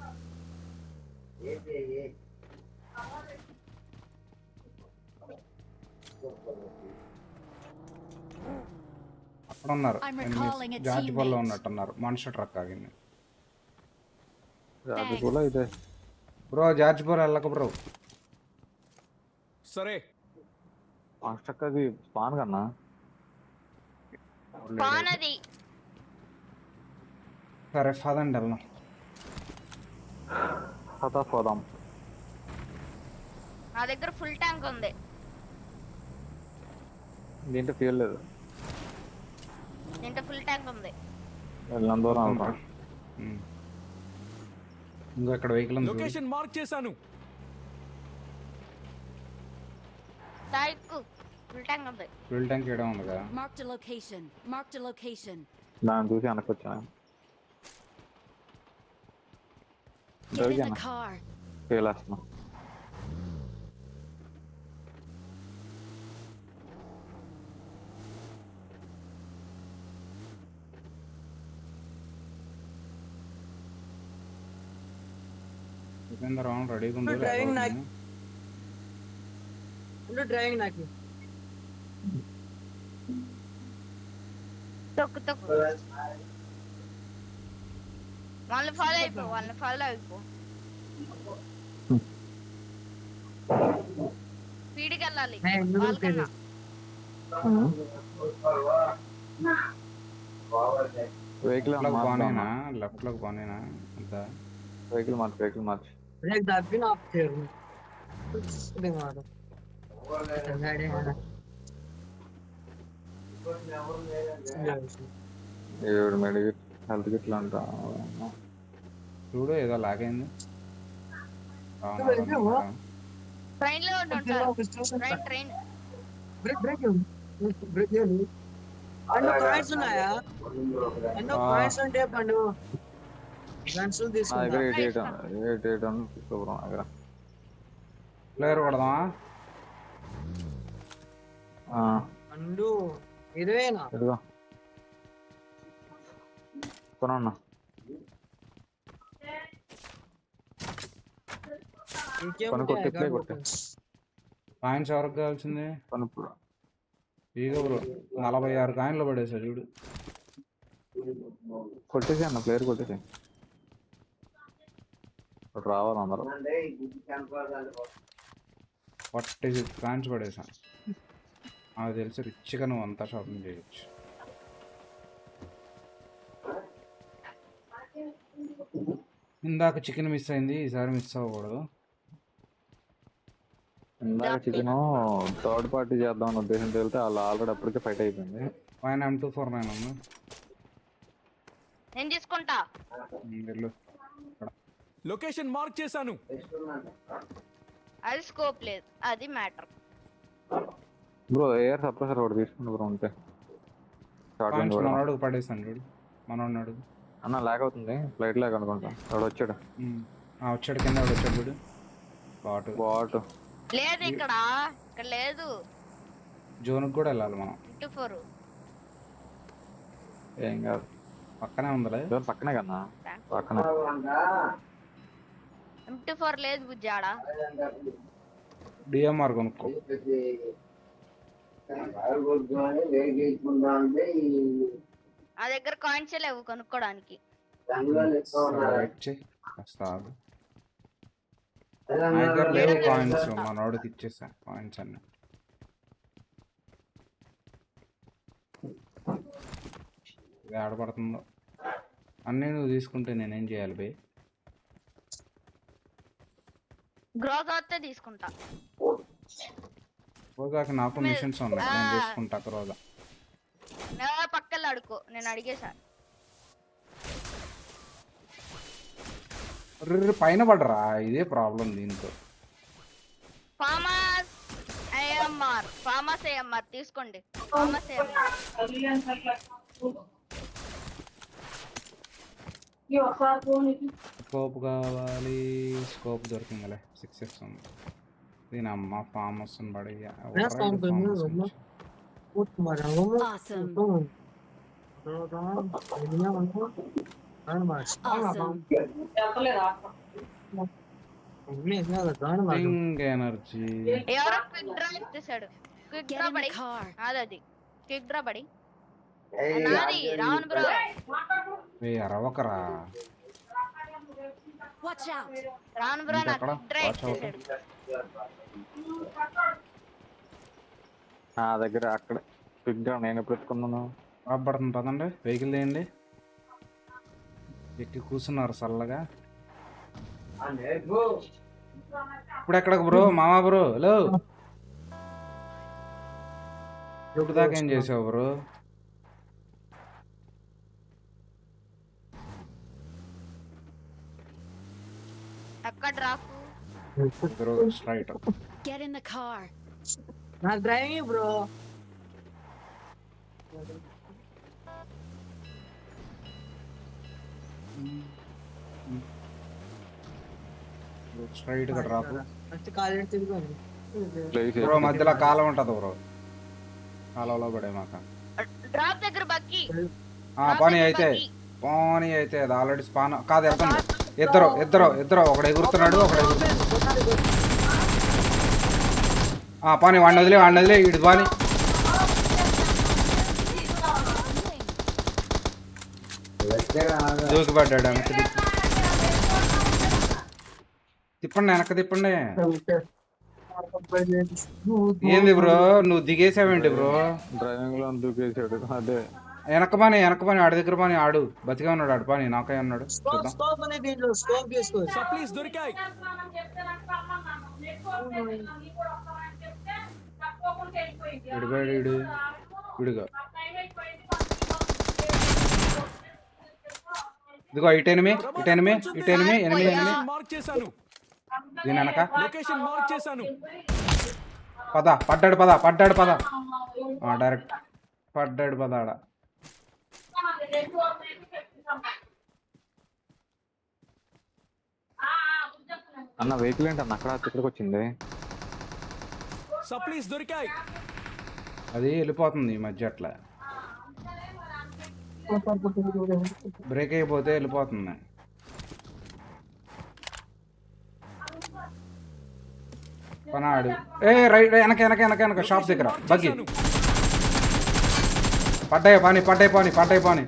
అక్కడ ఉన్నారు. I'm recalling a జార్జిపల్లో teammate. ఉన్నట్టున్నారు. మనిషి ట్రక్ ఆగింది. రాజుపూల ఇదే. బ్రో జార్జిపూర్ వెళ్ళక బ్రో. సరే. ఫాస్ట్ అది స్పాన్ కన్నా. పాన్ అది. సరే పదండి వెళ్దాం. పోదాం. నా దగ్గర ఫుల్ ట్యాంక్ ఉంది. దీంట్లో ఫ్యూల్ లేదు. దీంట్లో ఫుల్ ట్యాంక్ ఉంది. వెళ్ళిన దూరం వెళ్తాం. ఇంకో ఇక్కడ వెహికల్ ఉంది చూడు. లొకేషన్ మార్క్ చేశాను. తాయిక్కు ఫుల్ ట్యాంక్ ఉంది. ఫ్యూల్ ట్యాంక్ ఇవ్వడం ఉందిగా. Marked a location. Marked a location. దాన్ని చూసి వెనక్కి వచ్చాను. Get in the car. Fuel వేస్తున్నా. రౌండ్ రెడీగా ఉంది. డ్రైవింగ్ డ్రైవింగ్ నాకు తొక్కు తొక్కు. వాళ్ళని ఫాలో అయిపో. స్పీడ్కి వెళ్ళాలి వాళ్ళకన్నా. వెహికల్ బానేనా, లెఫ్ట్ లోకి బానేనా అంతా. Vehicle March. బ్రేక్ దాబిన ఆఫ్ చేయరు. మాడు ఏడు మెడికల్ హెల్త్ కిట్లు అంట. చూడు ఏదో లాగైంది. ట్రైన్ లో ఉంటారు. ట్రైన్ బ్రేక్ పండు పాయింట్స్ ఉన్నాయా? ఎన్నో పాయింట్స్ ఉంటే పండు గన్స్ నా దగ్గర తీసుకుంటా. 88 తీసుకోబోరాం దగ్గర. ప్లేయర్ కొడదామా? పండు 20 ఎదుగా కొనన్నా. కొట్టే కాయిన్స్ ఎవరికి కావాల్సింది? కొను. ఇక బ్రో 46 కాయిన్లు పడేసా చూడు. కొట్టేసి అన్న, ప్లేయర్ కొట్టేసి రావాలి అందరూ. 46 కాయిన్స్ పడేసా. నాకు తెలిసి రిచ్గా నువ్వు అంతా షాపింగ్ చేయొచ్చు. ఇందాక చికెన్ మిస్ అయింది, ఈసారి మిస్ అవ్వకూడదు. ఇందాక చికెన్ థర్డ్ పార్టీ చేద్దాం ఉద్దేశంతో వెళ్తే వాళ్ళు ఆల్రెడీ అప్పటికే ఫైట్ అయిపోయింది. పైన M249 ఉంది. నేను తీసుకుంటా. వెళ్ళు. లొకేషన్ మార్క్ చేశాను. అది స్కోప్ లేదు, అది మ్యాటర్. బ్రో ఎయిర్ సప్రెసర్ ఒకటి తీసుకుంటా బ్రో ఉంటే. షార్ట్ రేంజ్ కూడా మనోడు పడేసాను చూడు, మనోడు అడుగు. అన్న లాగ్ అవుతుంది, ఫ్లైట్ లాగ్ అనుకుంటా. వాడు వచ్చాడు. వచ్చాడు, కింద వాడు వచ్చాడు చూడు. బాట్ లేదు ఇక్కడ లేదు. జోన్కి కూడా వెళ్ళాలి మనం. 24 ఏం కాదు, పక్కనే ఉందిలే. పక్కనే కన్నా పక్కనే. M24 లేదు బుజ్జాడా. DMR కొనుక్కో. నా దగ్గర కాయిన్స్ లేవు కొనుక్కోడానికి. వెయిట్ చేయి, వస్తా ఆగు. నా దగ్గర లేవు కాయిన్స్, మనోడికి ఇచ్చేసా కాయిన్స్ అన్ని. ఇది ఆడపడుతుందో అన్నీ నువ్వు తీసుకుంటే నేనేం చేయాలి బే? గ్రోత్ వస్తే తీసుకుంటా. రోజాకి నాకు మిషన్స్ ఉన్నాయి, నేను తీసుకుంటా రోజా. పక్కన అడుకో, నేను అడిగేసా. పైన పడరా, ఇదే ప్రాబ్లం దీంతో. ఫార్మస్ AMR తీసుకోండి. ఫార్మస్ AMR స్కోప్ కావాలి, స్కోప్ దొరికిందిలే. 6x ఉంది. దీని అమ్మ ఫార్మస్ పడి Awesome. ఎనర్జీ. ఎవరో క్విక్ డ్రా ఇచ్చేసాడు. Quick Get draw in the పడి car. అది క్విక్ డ్రా పడి నాది రావణ్ బ్రో. అరవకరా. Watch out. రావణ్ బ్రో నాకు ఇంకెక్కడ? Quick draw Watch out. ఇచ్చేసాడు. నా దగ్గర అక్కడ క్విక్ గా నేను ఎప్పుడు ఎత్తుకున్నాను. పడుతుంది పదండి, వెహికల్ తీయండి. ఎక్కి కూర్చున్నారు చల్లగా. ఇప్పుడు ఎక్కడికి బ్రో? మామా బ్రో, హలో. ఇప్పుడు దాకా ఏం చేసావు బ్రో? ఎక్కడ drop? Straight. Get in the car. నాకు డ్రైవింగ్ బ్రో. స్ట్రైట్ గా డ్రాప్. ఫస్ట్ కాలేజ్ తిరుగుతుంది బ్రో మధ్యలో కాలం ఉంటది బ్రో, కాలంలో పడే మాక. డ్రాప్ దగ్గర బగ్గి. పోనీ అయితే అది ఆల్రెడీ స్పాన్ కాదు, వెళ్తుంది. ఇద్దరు ఒకడు ఎగురుతున్నాడు, ఒకడు ఎగురుతున్నాడు. పోనీ వాడిని వదిలే ఇడు పోనీ. దూకిపడ్డాడు వెనక్కి. తిప్పండి. ఏంది బ్రో నువ్వు దిగేసావేంటి బ్రో? డ్రైవింగ్ లో దూకేసాడు. అదే వెనక పని ఆడి దగ్గర పని. ఆడు బతికే ఉన్నాడు, ఆడు పని నాకే ఉన్నాడు. చూద్దాం. స్కోప్ అనే దీంట్లో స్కోప్ చేసుకోవచ్చు. సప్లీస్ దొరికాయి. విడిపోయాడు విడిగా. ఇదిగో ఇటెనిమి. మార్క్ చేశాను. దీని వెనక లొకేషన్ మార్క్ చేశాను. పడ్డాడు పద. డైరెక్ట్ పడ్డాడు పద. ఆడ అన్న వెహికల్ ఏంటన్న అక్కడ ఇక్కడికి వచ్చింది. సప్లీస్ దొరికాయి. అది వెళ్ళిపోతుంది ఈ మధ్య, అట్లా బ్రేక్ అయిపోతే వెళ్ళిపోతుంది. పనాడు రైట్ వెనక షాప్ దగ్గర బగ్గి. పడ్డాయి పాని.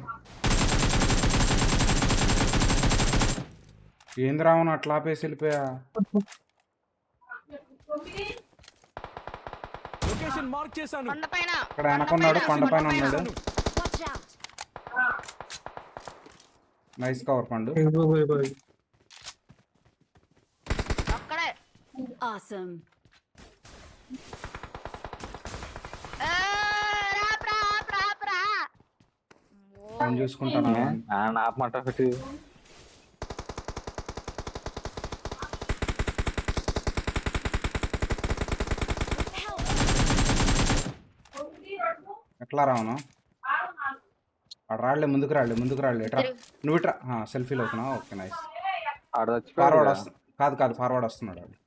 ఏంది రావణ అట్లా ఆపేసి వెళ్ళిపోయా? లొకేషన్ మార్క్ చేశాను. కొండపైన ఇక్కడ వెనకున్నాడు, కొండపైన ఉన్నాడు. Watch out! నైస్ కవర్ పండు. అక్కడే. Awesome. ఏ, రాప్రా, ఆప్రా, ఆప్రా. నేను చూసుకుంటాను. ఆపమంట ఒకటి. ఎట్లా రావను? రాళ్ళే, ముందుకు రాళ్ళే ఎట్రా నువ్వు ఇట్రా. సెల్ఫీలు అవుతున్నావు. Okay nice. ఆడ ఫార్వర్డ్ చచ్చిపోయాడు. కాదు ఫార్వర్డ్ వస్తున్నాడు వాడు.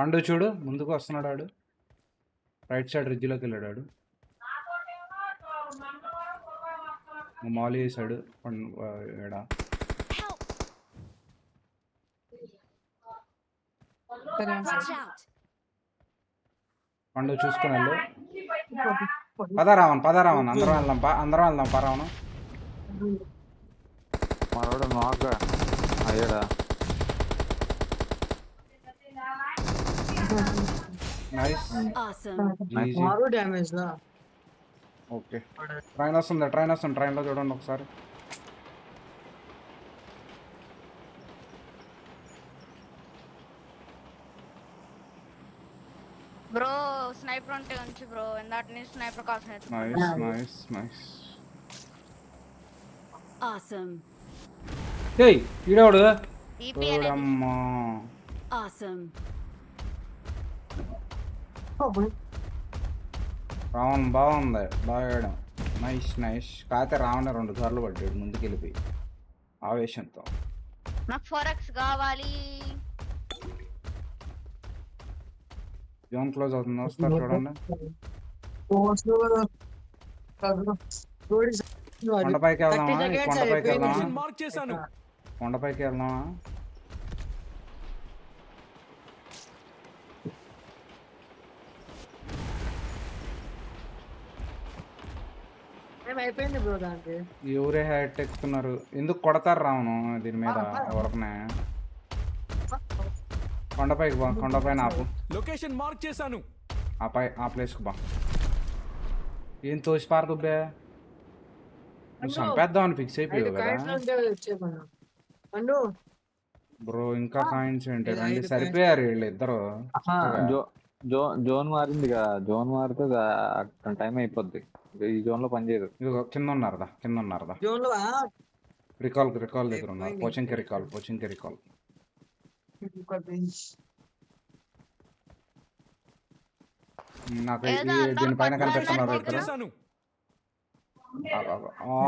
పండు చూడు ముందుకు వస్తున్నాడు వాడు. రైట్ సైడ్ రిడ్జ్లోకి వెళ్ళాడు వాడు. మాలి వేసాడు ఈడ. Help! Watch out! పండు చూసుకుని వెళ్ళు. పద రావన్ అందరం వెళ్దాం పరావను. మనోడు నాక్ అయ్యాడా? నైస్. Awesome. మారు డ్యామేజ్ లా. ఓకే ట్రైన్ వస్తుంది. ట్రైన్లో చూడండి ఒకసారి. బ్రో స్నైపర్ ఉంటే ఉంచు బ్రో. ఇందాటి నుంచి స్నైపర్ కోసం నైస్. Awesome. ఏయ్ ఈడవాడు. ఈపీ అనేది చూడమ్మా. Awesome. రావణ్ బాగుంది. బాగా వేయడం. నైస్. కాకపోతే రావణ 2 సార్లు పడ్డాడు ముందుకు వెళ్ళిపోయి ఆవేశంతో. నాకు 4x కావాలి. జోన్ క్లోజ్ అవుతుంది. వస్తారు చూడండి. కొండపైకి వెళ్దామా? లొకేషన్ మార్క్ చేశాను. కొండపైకి వెళ్దామా? అయిపోయింది బ్రో దానికి. ఎవరే హ్యాట్ ఎక్కుతున్నారు? ఎందుకు కొడతారు రావను దీని మీద ఎవరికనే? కొండపైకి బా. కొండపైన ఆపు. లొకేషన్ మార్క్ చేశాను. ఆ ప్లేస్కి బా. ఏం తోసి పారదుబ్బే? నువ్వు చంపేద్దామని ఫిక్స్ అయిపోయావు కదా బ్రో. ఇంకా కాయిన్స్ ఏంటి? 2 సరిపోయారు వీళ్ళు ఇద్దరు. జోన్ మారింది కదా. జోన్ మారితే టైం అయిపోద్ది. ఈ జోన్ లో పనిచేయదు. ఇదిగో కింద ఉన్నారదా. రికాల్ దగ్గర ఉన్నారు. పోచింగ్కి రికాల్. నాకు దీనిపైన కనిపిస్తున్నారు మార్క్ ఇద్దరు. చేశాను.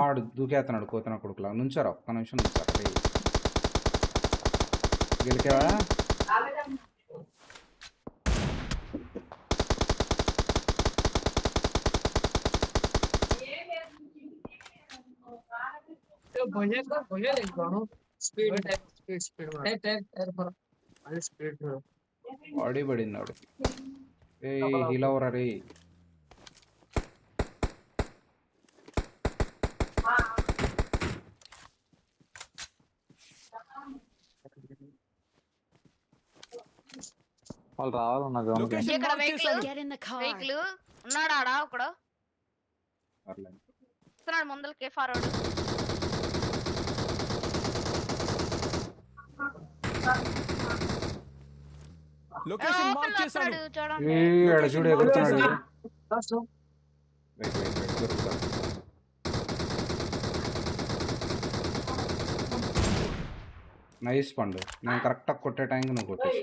ఆడు దూకేస్తున్నాడు కోతున్న కొడుకులా. నుంచారు ఒక్క నిమిషం నుంచారు. గెలికావా? బాడీ పడింది ఆడు. ఏ హీల్ అవరా రే. వాళ్ళు రావాలన్నా జోన్. లొకేషన్ ఇక్కడ మార్క్ చేశాను. Get in the car. Vehicle ఉన్నాడా ఆడా ఒకడు? పర్లేదు. వస్తున్నాడు ముందలకి ఫార్వర్డ్. లొకేషన్ మార్క్ చేశాను. చూడండి. ఆడ చూడు ఎగురుతున్నాడు. నైస్ పండు. నేను కరెక్ట్గా కొట్టే టైంకి నువ్వు కొట్టేసి.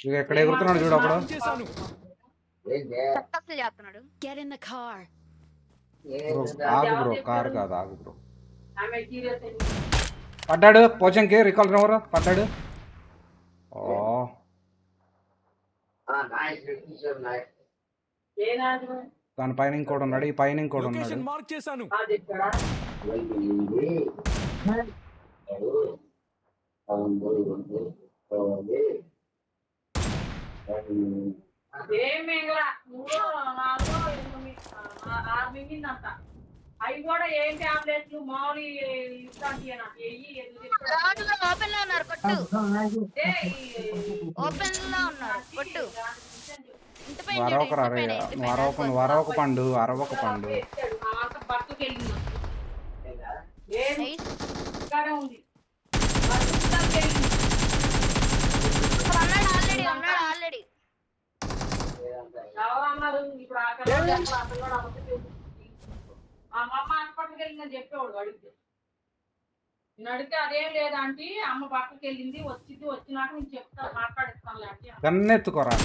ఇక ఎక్కడ ఎగురుతున్నాడు చూడు అప్పుడు. మార్క్ చేశాను. సక్సెస్ చేస్తున్నాడు. Get in the car. ఆగు బ్రో. కారు కాదు ఆగు బ్రో. పడ్డాడు పోచంకి. రికాల్ ఎవరు పడ్డాడు? ఓ దాని పైన ఇంకోటి ఉన్నాడు. ఈ పైన ఇంకోటి ఉన్నాడు. లొకేషన్ మార్క్ చేశాను. గ్రౌండ్ లో ఓపెన్ లో ఉన్నారు కొట్టు. ఓపెన్ లో ఉన్నారు కొట్టు. ఇంటి పైన చూడు, వరవకు ఇంటి రారే పైన, ఇంటి పైన. వరవకు పండు అరవక పండు. Nice. ఉన్నాడు ఆల్రెడీ. గన్నెత్తుకోరా.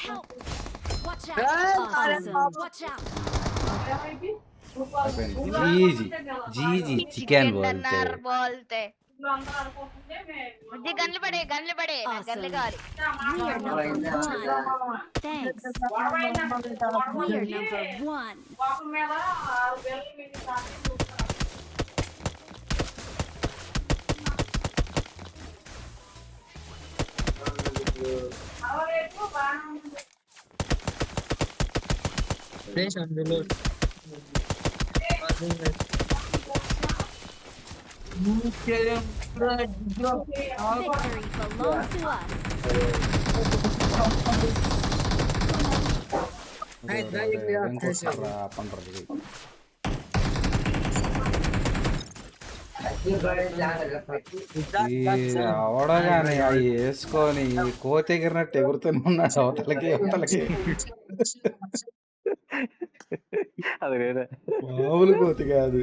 Help! Watch out! Awesome! Watch out! GG chicken అన్నారు బోల్తే. ముద్ది గన్లు పడే నాకు గన్లు కావాలి. We are number one. Thanks. We are number one. Place on the load. Victory belongs to us. பண்றது అవడగానే అవి వేసుకొని కోతి ఎగిరినట్టు ఎగురుతూనే ఉన్నాడు అవతలకి అవతలకి. అది వేరే మామూలు కోతి కాదు.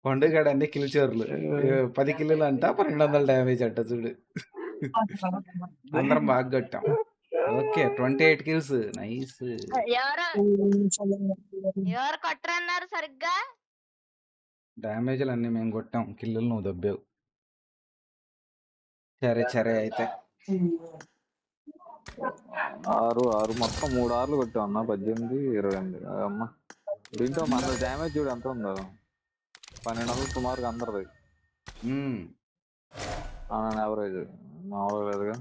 పండుగ అన్ని కిల్చోర్లు 10 కిల్లులు అంట 1200 డ్యామేజ్ అంట చూడు. అందరం బాగా కొట్టాం. Okay 28 kills nice. ఎవరు కొట్టరన్నారు సరిగ్గా. డ్యామేజ్లు అన్ని మేము కొట్టాం, కిల్లులు నువ్వు దబ్బావు. సరే అయితే 6 మొత్తం 3 ఆర్లు కొట్టాం అన్న. 18, 28 అమ్మ. దీంట్లో మన డ్యామేజ్ చూడు ఎంత ఉందో. 1200 సుమారుగా అందరిది యావరేజ్. మామూలుగా లేదుగా.